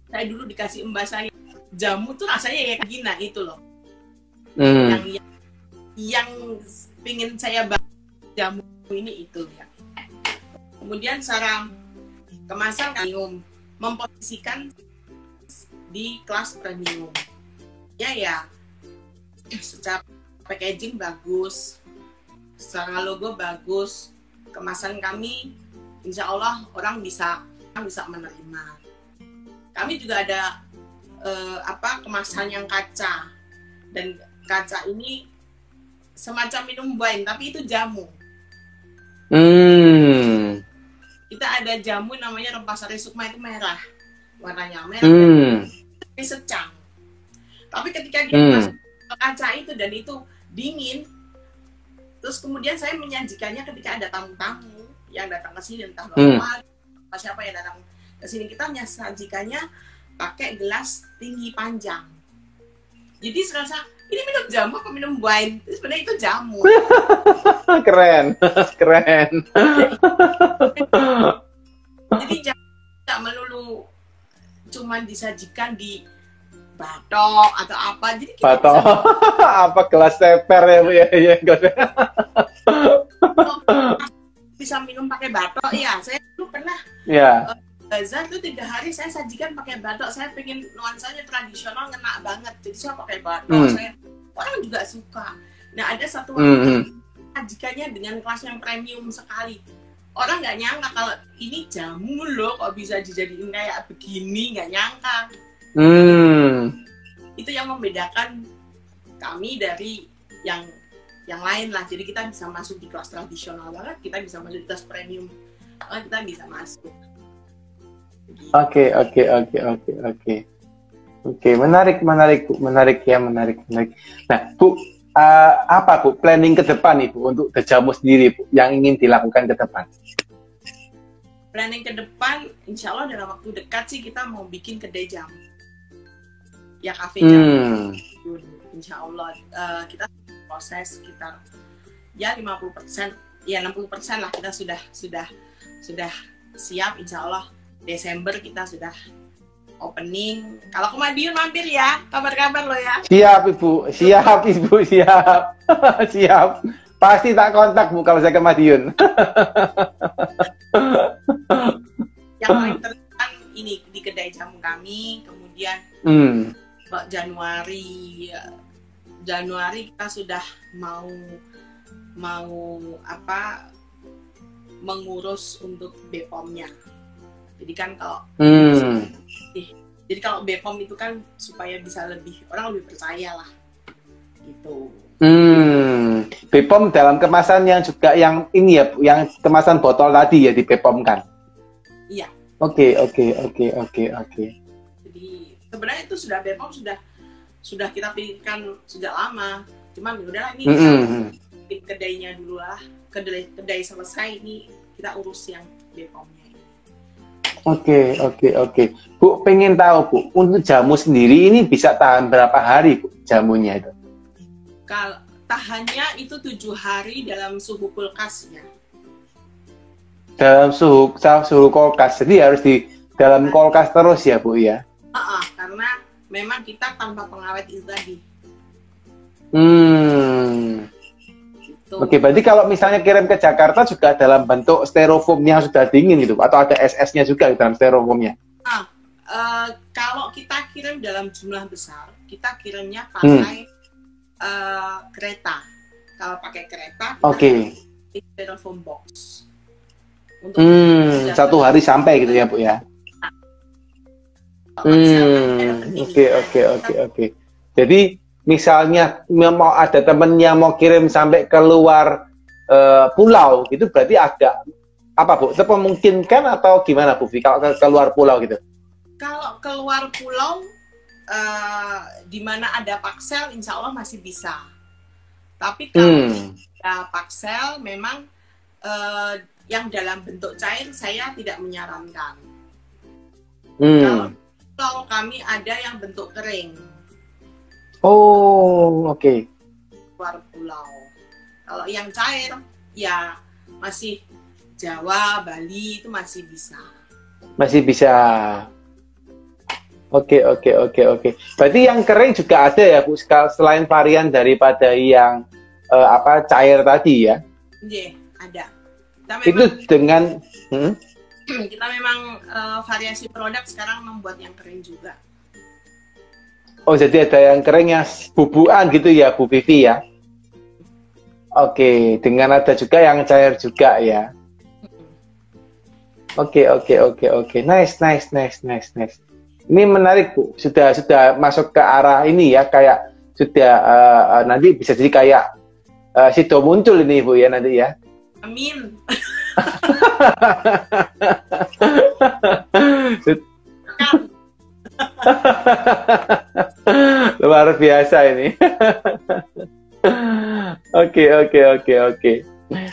saya dulu dikasih mbak saya, jamu tuh rasanya kayak gini itu loh. Yang pingin saya bahas jamu ini itu ya. Kemudian secara kemasan premium, memposisikan di kelas premium. Ya, secara packaging bagus, secara logo bagus, kemasan kami insya Allah orang bisa menerima. Kami juga ada kemasan yang kaca, dan kaca ini semacam minum wine tapi itu jamu. Kita ada jamu namanya rempah sari sukma, itu merah, warnanya merah, ini secang. Tapi ketika dia masuk ke kaca itu dan itu dingin, terus kemudian saya menyajikannya ketika ada tamu-tamu yang datang ke sini, entah bapak siapa yang datang ke sini, kita menyajikannya pakai gelas tinggi panjang. Jadi serasa ini minum jamu apa minum wine? Sebenarnya itu jamu. Keren. Jadi jamu tidak melulu cuma disajikan di batok atau apa. Jadi kita batok apa gelas teper ya Bu ya. Bisa minum pakai batok ya. Saya dulu pernah. Ya. Bazar tuh 3 hari saya sajikan pakai batok. Saya pengen nuansanya tradisional, ngena banget. Jadi saya pakai batok. Orang juga suka. Nah, ada satu sajikannya dengan kelas yang premium sekali. Orang nggak nyangka kalau ini jamu loh, kok bisa dijadiin kayak begini, nggak nyangka. Itu yang membedakan kami dari yang lain lah. Jadi kita bisa masuk di kelas tradisional banget, kita bisa masuk di kelas premium, kita bisa masuk. Oke, menarik ya, menarik. Nah, Bu, apa Bu planning ke depan Ibu untuk The Jamu sendiri, Bu, yang ingin dilakukan ke depan? Planning ke depan, insya Allah dalam waktu dekat sih kita mau bikin kedai jamu, ya kafe jamu. Insya Allah kita proses sekitar ya 50%, ya 60% lah kita sudah siap. Insya Allah Desember kita sudah opening. Kalau ke Madiun mampir ya, kabar-kabar lo ya. Siap Ibu, siap. Siap. Pasti tak kontak Bu kalau saya ke Madiun. Yang paling terdepan ini di kedai jamu kami, kemudian Januari kita sudah mau mengurus untuk BPOM-nya. Jadi kan kalau BPOM itu kan supaya bisa orang lebih percaya lah gitu. BPOM dalam kemasan yang juga yang ini ya, yang kemasan botol tadi ya, di BPOM kan? Iya. Oke. Jadi sebenarnya itu sudah BPOM sudah kita pikirkan sejak lama. Cuman udah ini kedainya dulu lah. Kedai selesai, ini kita urus yang BPOM-nya. Oke. Bu, pengen tahu Bu, untuk jamu sendiri ini bisa tahan berapa hari Bu jamunya itu? Kalau tahannya itu 7 hari dalam suhu kulkasnya. Dalam suhu kulkas, jadi harus di dalam kulkas terus ya Bu ya? Karena memang kita tanpa pengawet itu tadi. Gitu. Oke, berarti kalau misalnya kirim ke Jakarta juga dalam bentuk styrofoam yang sudah dingin gitu, atau ada SS-nya juga di dalam styrofoamnya? Kalau kita kirim dalam jumlah besar, kita kirimnya pakai kereta. Kalau pakai kereta, kita styrofoam box. Untuk 1 hari sampai gitu ya Bu ya? Oke. Jadi misalnya mau ada temen yang mau kirim sampai keluar pulau gitu, berarti ada apa Bu? Itu memungkinkan atau gimana Bu? Kalau keluar pulau gitu? Kalau keluar pulau di mana ada paksel, insya Allah masih bisa. Tapi kalau ada paksel, memang yang dalam bentuk cair saya tidak menyarankan. Kalau kami ada yang bentuk kering. Oke. Keluar pulau. Kalau yang cair, ya masih Jawa, Bali itu masih bisa. Masih bisa. Oke. Berarti yang kering juga ada ya Bu, selain varian daripada yang cair tadi ya? Iya, ada. Itu dengan kita memang variasi produk sekarang membuat yang kering juga. Oh, jadi ada yang kering yang bubuan gitu ya, Bu Vivi ya? Oke, dengan ada juga yang cair juga ya? Oke. Nice. Ini menarik Bu, sudah masuk ke arah ini ya, kayak sudah nanti bisa jadi kayak Sido muncul ini Bu ya nanti ya? Amin. Luar biasa ini. Oke.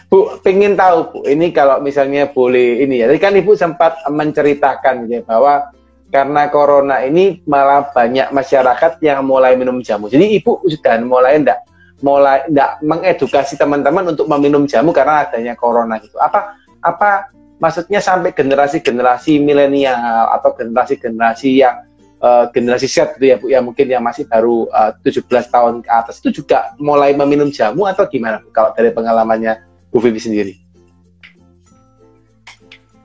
Bu, pengen tahu Bu, ini kalau misalnya boleh ini ya, tadi kan Ibu sempat menceritakan ya bahwa karena corona ini malah banyak masyarakat yang mulai minum jamu. Jadi Ibu sudah mulai enggak mengedukasi teman-teman untuk meminum jamu karena adanya corona gitu. Apa maksudnya sampai generasi milenial atau generasi yang generasi Z gitu ya Bu, ya mungkin yang masih baru 17 tahun ke atas itu juga mulai meminum jamu atau gimana Bu, kalau dari pengalamannya Bu Vivi sendiri?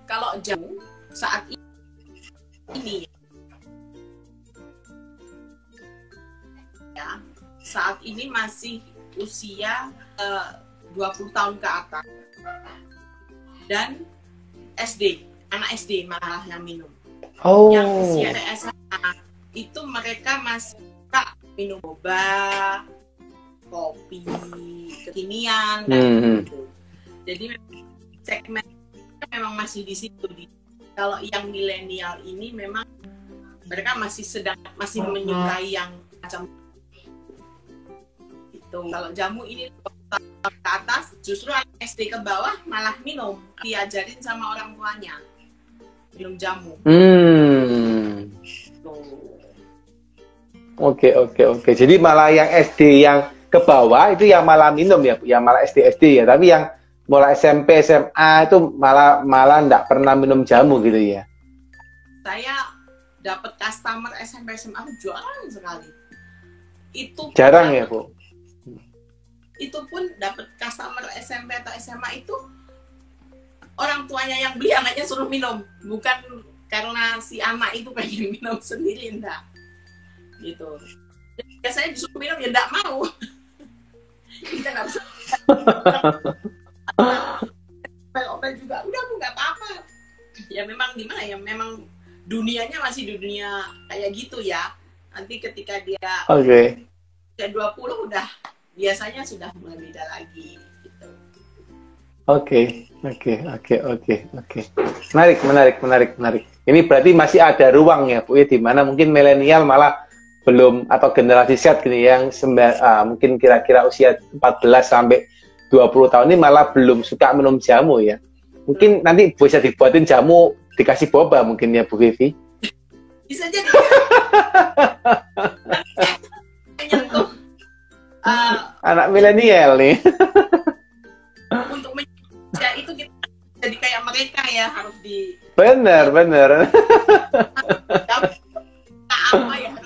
Kalau jamu saat ini ya, saat ini masih usia 20 tahun ke atas dan anak SD malah yang minum. Yang usia SMA itu mereka masih suka minum boba, kopi kekinian gitu. Jadi segmen memang masih di situ. Kalau yang milenial ini memang mereka masih menyukai yang macam itu. Kalau jamu ini ke atas, justru anak SD ke bawah malah minum, diajarin sama orang tuanya minum jamu. Oke. Jadi malah yang SD yang ke bawah itu yang malah minum ya, yang malah SD ya. Tapi yang mulai SMP SMA itu malah nggak pernah minum jamu gitu ya. Saya dapat customer SMP SMA jarang sekali. Itu jarang ya, Bu. Itu pun dapat customer SMP atau SMA itu orang tuanya yang beli, anaknya suruh minum, bukan karena si anak itu pengen minum sendiri, enggak gitu. Biasanya disuruh minum ya enggak mau. Kita nggak bisa opel juga, udah Bu nggak apa-apa. Ya memang gimana ya, memang dunianya masih dunia kayak gitu ya. Nanti ketika dia usia 20 udah biasanya sudah mulai beda lagi gitu. Oke. Menarik. Ini berarti masih ada ruang ya, Bu ya, di mana mungkin milenial malah belum, atau generasi Z gini yang mungkin kira-kira usia 14 sampai 20 tahun ini malah belum suka minum jamu ya. Mungkin nanti bisa dibuatin jamu dikasih boba mungkin ya, Bu Vivi. Bisa jadi. Anak milenial nih. Untuk ya itu kita jadi kayak mereka ya, harus di. Bener. Apa ya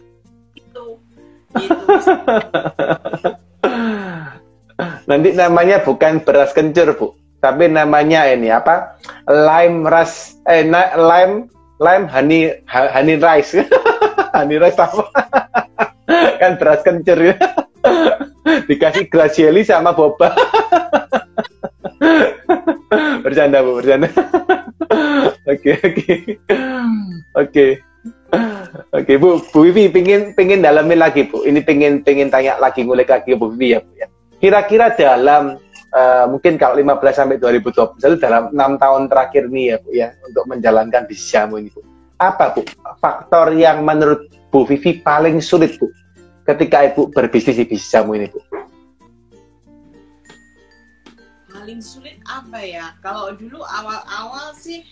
itu. Nanti namanya bukan beras kencur, Bu, tapi namanya ini apa? Lime honey rice. Honey rice apa? Kan beras kencur ya. Dikasih grazieli sama boba. Bercanda, Bu, bercanda. Oke, Bu Vivi pingin dalamin lagi, Bu. Ini pingin tanya lagi, ngulik lagi Bu Vivi ya, Bu ya. Kira-kira dalam mungkin kalau 15 sampai 2021 dalam 6 tahun terakhir nih ya, Bu ya, untuk menjalankan bisnis jamu ini, Bu. Apa, Bu, faktor yang menurut Bu Vivi paling sulit, Bu, ketika Ibu berbisnis di bisnis jamu ini, Bu? Paling sulit apa ya? Kalau dulu awal-awal sih,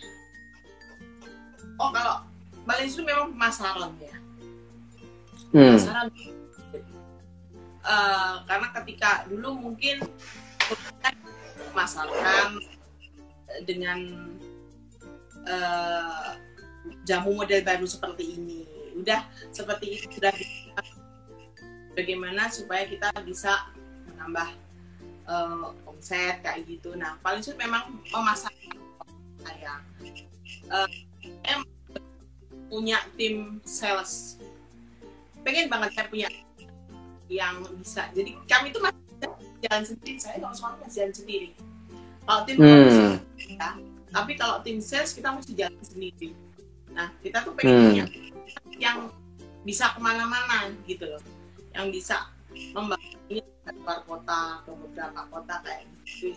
kalau paling sulit memang pemasaran ya. Pemasaran. Karena ketika dulu mungkin memasarkan dengan jamu model baru seperti ini, udah seperti itu, sudah bagaimana supaya kita bisa menambah omset kayak gitu. Nah, paling sulit memang memasarkan. Saya punya tim sales, pengen banget saya punya yang bisa. Jadi kami itu masih jalan sendiri, saya kalau suami masih jalan sendiri. Kalau tim kita, tapi kalau tim sales kita mesti jalan sendiri. Nah, kita tuh pengen punya yang bisa kemana-mana gitu loh, yang bisa membawa ini ke luar kota, ke beberapa kota kayak gitu,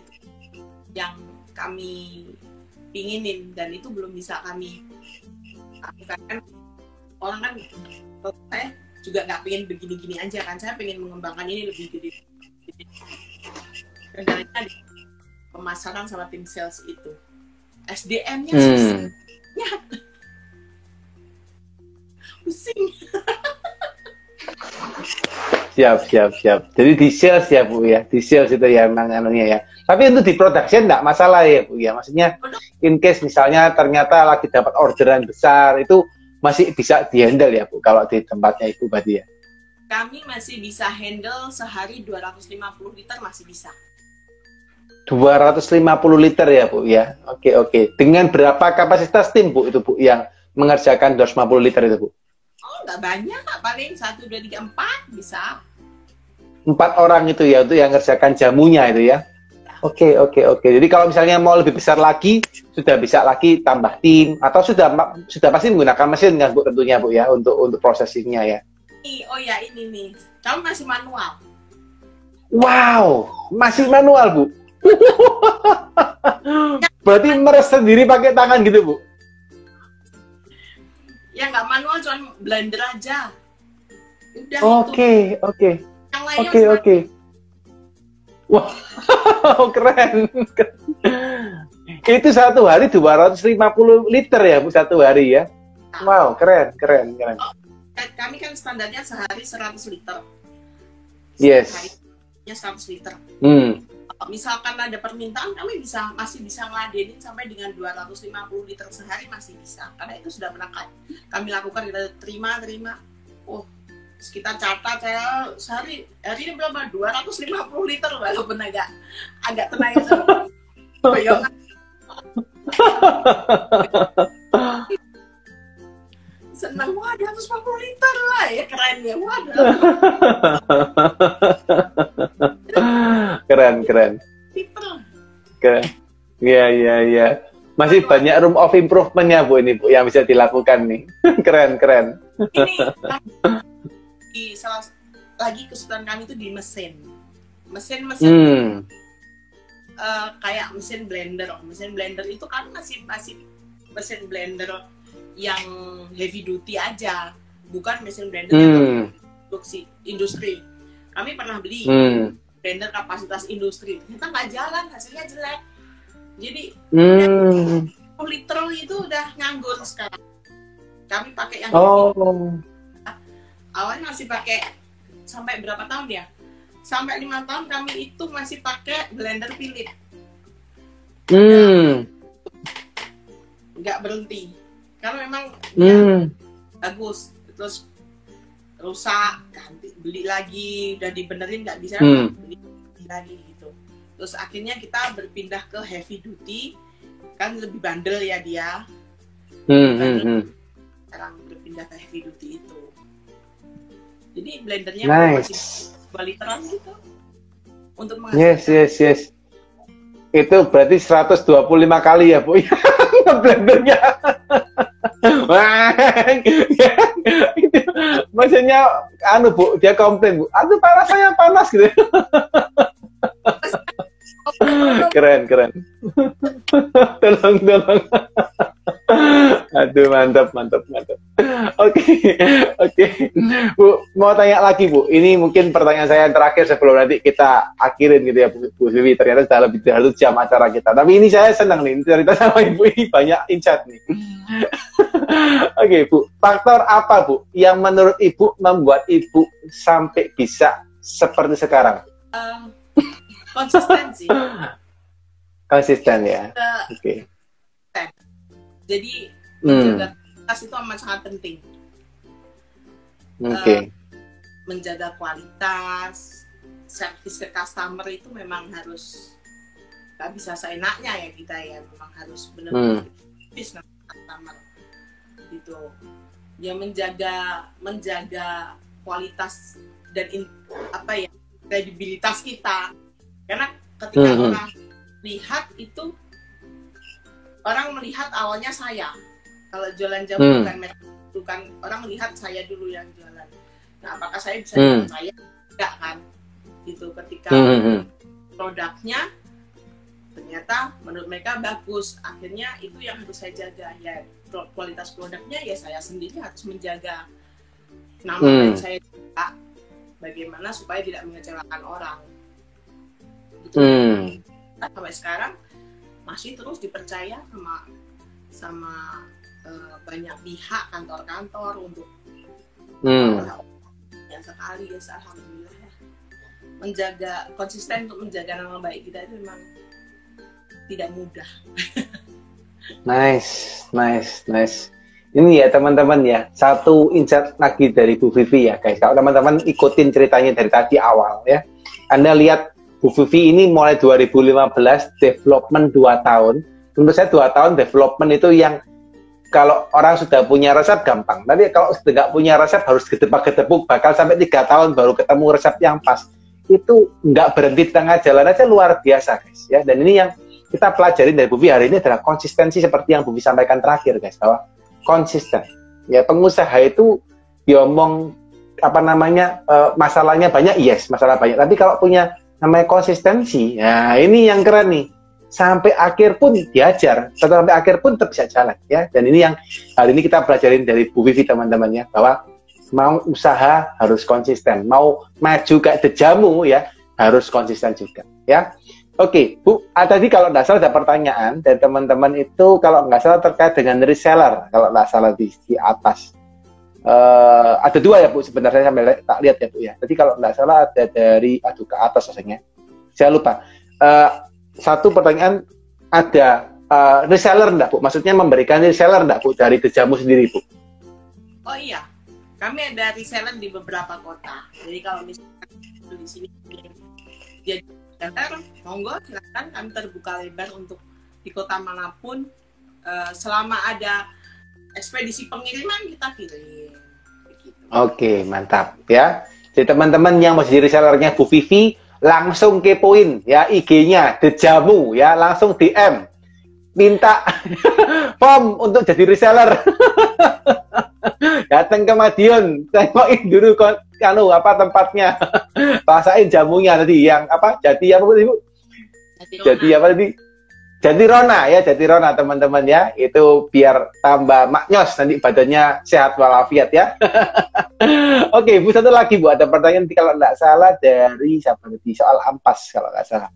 yang kami pinginin, dan itu belum bisa kami lakukan. Orang kan, saya juga nggak pengen begini-gini aja kan, saya pengen mengembangkan ini lebih gede. Kendalanya di pemasaran sama tim sales itu, SDM-nya susah, pusing. Siap. Jadi di sales ya, Bu ya, di sales itu ya memang anunya ya. Tapi untuk di production nggak masalah ya, Bu ya. Maksudnya in case misalnya ternyata lagi dapat orderan besar, itu masih bisa di-handle ya, Bu, kalau di tempatnya Ibu berarti ya? Kami masih bisa handle sehari 250 liter masih bisa. 250 liter ya, Bu ya? Oke. Dengan berapa kapasitas tim, Bu, itu, Bu, yang mengerjakan 250 liter itu, Bu? Oh, nggak banyak, paling 1, 2, 3, 4 bisa. 4 orang itu ya, untuk yang mengerjakan jamunya itu ya? Oke. Jadi kalau misalnya mau lebih besar lagi, sudah bisa lagi tambah tim, atau sudah pasti menggunakan mesin kan, Bu, tentunya, Bu ya, untuk prosesingnya ya. Oh ya, ini nih, kamu masih manual. Wow, masih manual, Bu. Berarti meres sendiri pakai tangan gitu, Bu? Ya nggak manual, cuma blender aja. Udah Oke. Yang lainnya Oke. Wah, keren. Itu satu hari 250 liter ya, Bu, satu hari ya? Wow, keren. Kami kan standarnya sehari 100 liter. Yes. Harinya 100 liter. Misalkan ada permintaan, kami masih bisa ngeladenin sampai dengan 250 liter sehari masih bisa. Karena itu sudah pernah kami lakukan, kita terima. Oh, kita catat, saya sehari hari ini berapa? 250 liter, walaupun agak tenaga sama bayangan. Senang, wah 250 liter lah ya, keren ya, waduh. Keren. Iya. Masih banyak room of improvement-nya, Bu, ini, Bu, yang bisa dilakukan nih. Keren. Ini lagi kesulitan kami itu di mesin kayak mesin blender itu kan masih mesin blender yang heavy duty aja, bukan mesin blender yang produksi industri. Kami pernah beli blender kapasitas industri, ternyata nggak jalan, hasilnya jelek. Jadi 10 liter itu udah nganggur sekarang. Kami pakai yang awalnya masih pakai sampai berapa tahun ya? Sampai 5 tahun kami itu masih pakai blender Philips. Nggak berhenti. Karena memang bagus. Terus rusak, beli lagi, udah dibenerin nggak bisa, beli lagi gitu. Terus akhirnya kita berpindah ke heavy duty, kan lebih bandel ya dia. Sekarang berpindah ke heavy duty itu. Jadi blendernya masih 2 literan gitu untuk menghasilkan. Yes. Itu berarti 125 kali ya, Bu, blendernya. Itu maksudnya Bu, dia komplain, Bu, aduh rasanya panas gitu. Keren. Tolong. Aduh, mantap. Oke. Bu, mau tanya lagi, Bu. Ini mungkin pertanyaan saya yang terakhir sebelum nanti kita akhirin gitu ya, Bu Vivi. Ternyata sudah lebih dari 1 jam acara kita. Tapi ini saya senang nih, cerita sama Ibu ini banyak insight nih. Oke, Bu. Faktor apa, Bu, yang menurut Ibu membuat Ibu sampai bisa seperti sekarang? Konsistensi. Konsisten ya. Oke. Jadi menjaga kualitas itu amat sangat penting. Menjaga kualitas, servis ke customer itu memang harus, nggak bisa seenaknya ya kita ya, memang harus benar-benar servis ke customer gitu. Ya menjaga kualitas dan kredibilitas kita. Karena ketika orang lihat itu, orang melihat awalnya saya. Kalau jualan jamu bukan orang lihat saya dulu yang jualan. Nah, apakah saya bisa dipercaya? Enggak kan? Gitu. Ketika produknya ternyata menurut mereka bagus, akhirnya itu yang harus saya jaga. Ya, kualitas produknya ya saya sendiri harus menjaga. Nama brand saya juga, bagaimana supaya tidak mengecewakan orang. Gitu. Sampai sekarang masih terus dipercaya sama banyak pihak, kantor-kantor untuk yang sekali ya, alhamdulillah ya. Menjaga konsisten untuk menjaga nama baik kita itu memang tidak mudah. Nice. Ini ya teman-teman ya, satu insight lagi dari Bu Vivi ya guys. Kalau teman-teman ikutin ceritanya dari tadi awal ya, Anda lihat Bu Vivi ini mulai 2015 development 2 tahun. Menurut saya 2 tahun development itu yang kalau orang sudah punya resep gampang. Tapi kalau sudah nggak punya resep harus gedebak-gedebuk, bakal sampai 3 tahun baru ketemu resep yang pas. Itu nggak berhenti di tengah jalan aja, luar biasa guys ya. Dan ini yang kita pelajari dari Bu Vivi hari ini adalah konsistensi, seperti yang Bu Vivi sampaikan terakhir guys, bahwa konsisten. Ya, pengusaha itu diomong masalahnya banyak, yes, masalah banyak. Tapi kalau punya namanya konsistensi. Nah, ini yang keren nih. Sampai akhir pun diajar, sampai akhir pun tetap bisa jalan ya. Dan ini yang hari ini kita pelajarin dari Bu Vivi teman-temannya, bahwa mau usaha harus konsisten, mau maju kayak Dejamu ya harus konsisten juga ya. Oke, Bu, tadi kalau nggak salah ada pertanyaan dari teman-teman itu, kalau nggak salah terkait dengan reseller, kalau nggak salah di atas. Ada dua ya Bu, sebenarnya sampai tak lihat ya Bu ya. Jadi kalau nggak salah ada dari, ke atas rasanya. Saya lupa. Satu pertanyaan, ada reseller enggak Bu? Maksudnya memberikan reseller enggak Bu dari Dejamu sendiri Bu? Oh iya, kami ada reseller di beberapa kota. Jadi kalau misalnya di sini jadi reseller, monggo silakan, kami terbuka lebar untuk di kota manapun. Selama ada ekspedisi pengiriman kita kirim. Begitu. Oke, mantap ya. Jadi teman-teman yang mau jadi resellernya Bu Vivi, langsung kepoin ya IG-nya Dejamu ya, langsung DM minta form untuk jadi reseller. Datang ke Madiun, tengokin dulu apa tempatnya, rasain jamunya tadi yang apa, jadi apa tadi Bu? Jadi apa tadi? Jatirona ya, Jatirona teman-teman ya, itu biar tambah maknyos nanti badannya sehat walafiat ya. Oke Bu, satu lagi Bu, ada pertanyaan kalau nggak salah dari siapa tadi, soal ampas kalau nggak salah.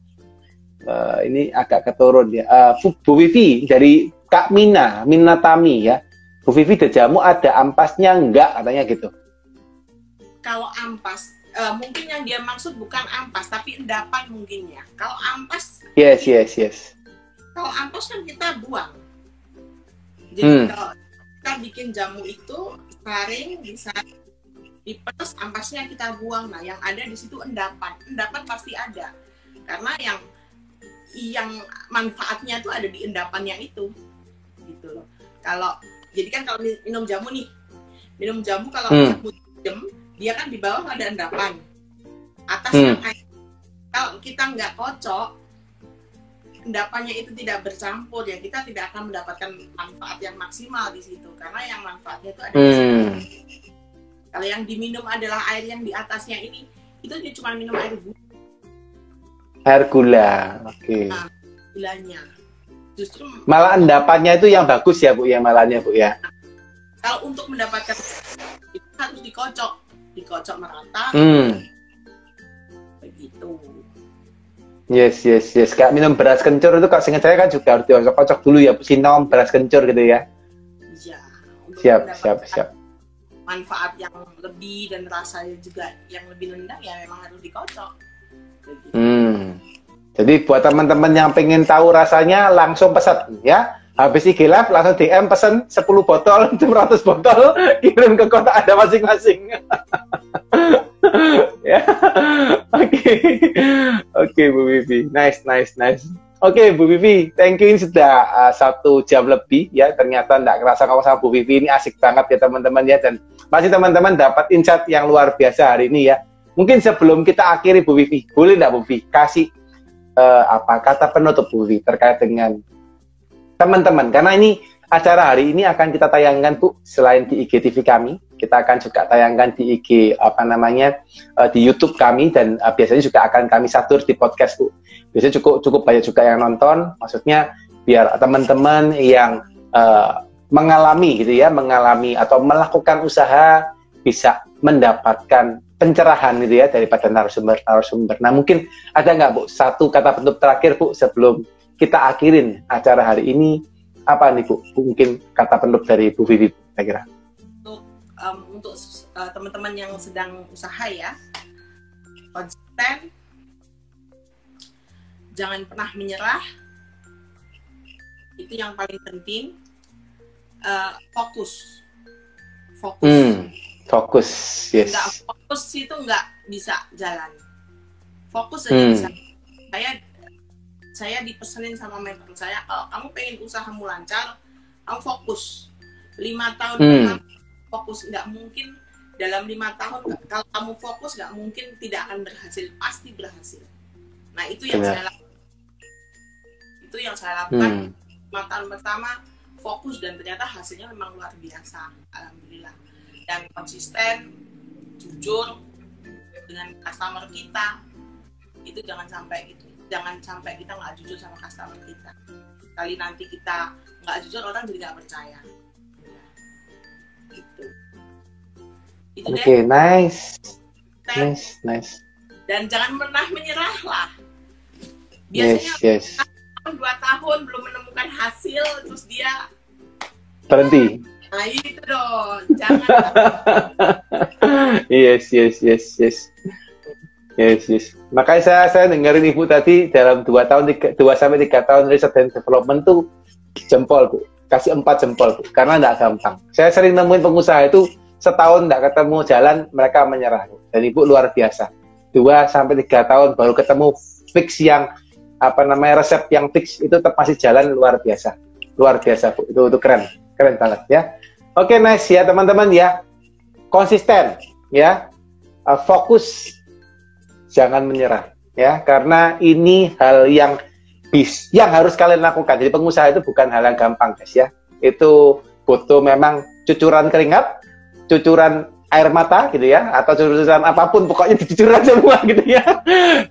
Ini agak keturun ya. Bu Vivi dari Kak Minatami ya. Bu Vivi Dejamu ada ampasnya nggak, katanya gitu. Kalau ampas, mungkin yang dia maksud bukan ampas, tapi endapan mungkin ya. Kalau ampas, yes. Kalau ampas kan kita buang. Jadi kalau kita bikin jamu itu saring, bisa diperes, ampasnya kita buang. Nah, yang ada di situ endapan. Endapan pasti ada. Karena yang manfaatnya itu ada di endapannya itu. Gitu loh. Jadi kan kalau minum jamu nih, kalau jamu jem, dia kan di bawah ada endapan. Atasnya air. Kalau kita nggak kocok, endapannya itu tidak bercampur ya, kita tidak akan mendapatkan manfaat yang maksimal di situ, karena yang manfaatnya itu ada di situ. Kalau yang diminum adalah air yang di atasnya ini, itu dia cuma minum air gula. Air gula, oke. Nah, gulanya. Justru malah endapannya itu yang bagus ya Bu ya, malahnya Bu ya. Kalau untuk mendapatkan itu harus dikocok merata. Begitu. Yes. Kayak minum beras kencur itu, kak seingat saya kan juga harus dikocok dulu ya, sinom beras kencur gitu ya. Iya. Siap. Manfaat yang lebih dan rasanya juga yang lebih nendang ya memang harus dikocok. Begitu. Jadi buat teman-teman yang pengen tahu rasanya, langsung pesan ya. Habis IG Live langsung DM pesen 10 botol, 100 botol, kirim ke kota Anda masing-masing. Ya. Oke, Bu Vivi. Nice. Oke, Bu Vivi, thank you. Ini sudah 1 jam lebih ya. Ternyata nggak kerasa kalau sama Bu Vivi ini asik banget ya teman-teman ya. Dan masih teman-teman dapat insight yang luar biasa hari ini ya. Mungkin sebelum kita akhiri Bu Vivi, boleh nggak Bu Vivi kasih kata penutup Bu Vivi terkait dengan teman-teman, karena ini acara hari ini akan kita tayangkan Bu, selain di IGTV kami, kita akan juga tayangkan di IG di YouTube kami, dan biasanya juga akan kami satur di podcast Bu. Biasanya cukup banyak juga yang nonton, maksudnya biar teman-teman yang mengalami atau melakukan usaha bisa mendapatkan pencerahan gitu ya daripada narasumber. Nah, mungkin ada nggak Bu satu kata penutup terakhir Bu sebelum kita akhirin acara hari ini, apa nih Bu? Mungkin kata penutup dari Bu Vivi, saya kira. Untuk teman-teman yang sedang usaha ya, konsisten, jangan pernah menyerah, itu yang paling penting. Fokus, yes. Nggak fokus itu nggak bisa jalan. Fokus aja bisa. Saya dipesenin sama mentor saya, kalau kamu pengen usahamu lancar, kamu fokus 5 tahun fokus. Nggak mungkin dalam 5 tahun kalau kamu fokus nggak mungkin tidak akan berhasil, pasti berhasil. Nah itu yang saya lakukan 5 tahun pertama, fokus, dan ternyata hasilnya memang luar biasa, alhamdulillah. Dan konsisten, jujur dengan customer kita Itu jangan sampai gitu. Jangan sampai kita nggak jujur sama customer kita. Kali nanti kita nggak jujur, orang jadi nggak percaya. Gitu. Itu Oke, nice. Nice. Dan jangan pernah menyerah lah. Biasanya yes. 2 tahun belum menemukan hasil, terus dia berhenti. Nah itu dong, jangan. Yes. Makanya saya dengerin Ibu tadi dalam 2 sampai 3 tahun research and development tuh jempol Bu, kasih 4 jempol Bu, karena nggak gampang. Saya sering nemuin pengusaha itu setahun nggak ketemu jalan, mereka menyerah. Dan Ibu luar biasa. 2 sampai 3 tahun baru ketemu fix yang resep yang fix itu tetap masih jalan, luar biasa Bu. Itu keren banget ya. Oke, nice ya teman-teman ya, konsisten ya, fokus, jangan menyerah ya, karena ini hal yang harus kalian lakukan. Jadi pengusaha itu bukan hal yang gampang guys ya, itu butuh memang cucuran keringat, cucuran air mata gitu ya, atau cucuran apapun, pokoknya dicucuran semua gitu ya.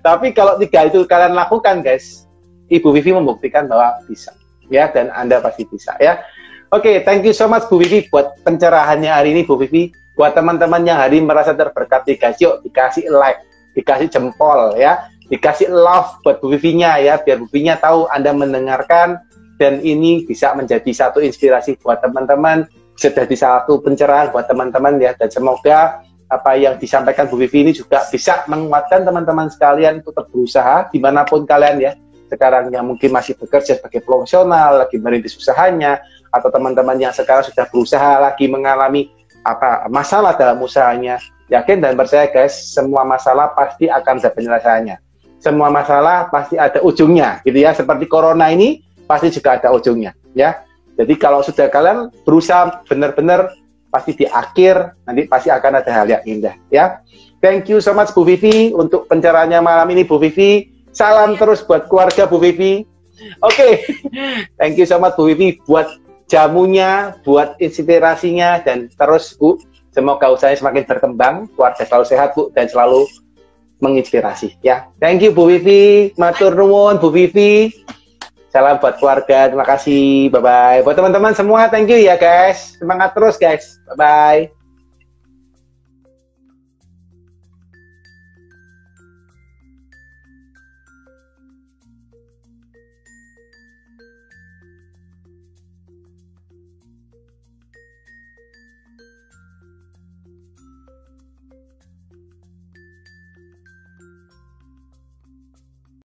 Tapi kalau 3 itu kalian lakukan guys, Ibu Vivi membuktikan bahwa bisa ya, dan Anda pasti bisa ya. Oke, thank you so much Bu Vivi buat pencerahannya hari ini Bu Vivi. Buat teman-teman yang hari ini merasa terberkati guys, yuk dikasih like, dikasih jempol ya, dikasih love buat Bu Vivi-nya ya, biar Bu Vivi-nya tahu Anda mendengarkan, dan ini bisa menjadi satu inspirasi buat teman-teman, bisa jadi satu pencerahan buat teman-teman ya, dan semoga apa yang disampaikan Bu Vivi ini juga bisa menguatkan teman-teman sekalian untuk tetap berusaha dimanapun kalian ya. Sekarang yang mungkin masih bekerja sebagai profesional, lagi merintis usahanya, atau teman-teman yang sekarang sudah berusaha lagi mengalami masalah dalam usahanya, yakin dan percaya guys, semua masalah pasti akan ada penyelesaiannya. Semua masalah pasti ada ujungnya, gitu ya. Seperti corona ini pasti juga ada ujungnya, ya. Jadi kalau sudah kalian berusaha benar-benar, pasti di akhir nanti pasti akan ada hal yang indah, ya. Thank you so much Bu Vivi untuk pencerahannya malam ini Bu Vivi. Salam terus buat keluarga Bu Vivi. Oke, thank you so much Bu Vivi buat jamunya, buat inspirasinya, dan terus Bu, semoga usahanya semakin berkembang, keluarga selalu sehat Bu, dan selalu menginspirasi ya. Thank you Bu Vivi, matur nuwun Bu Vivi. Salam buat keluarga, terima kasih, bye bye. Buat teman-teman semua, thank you ya guys, semangat terus guys, bye bye.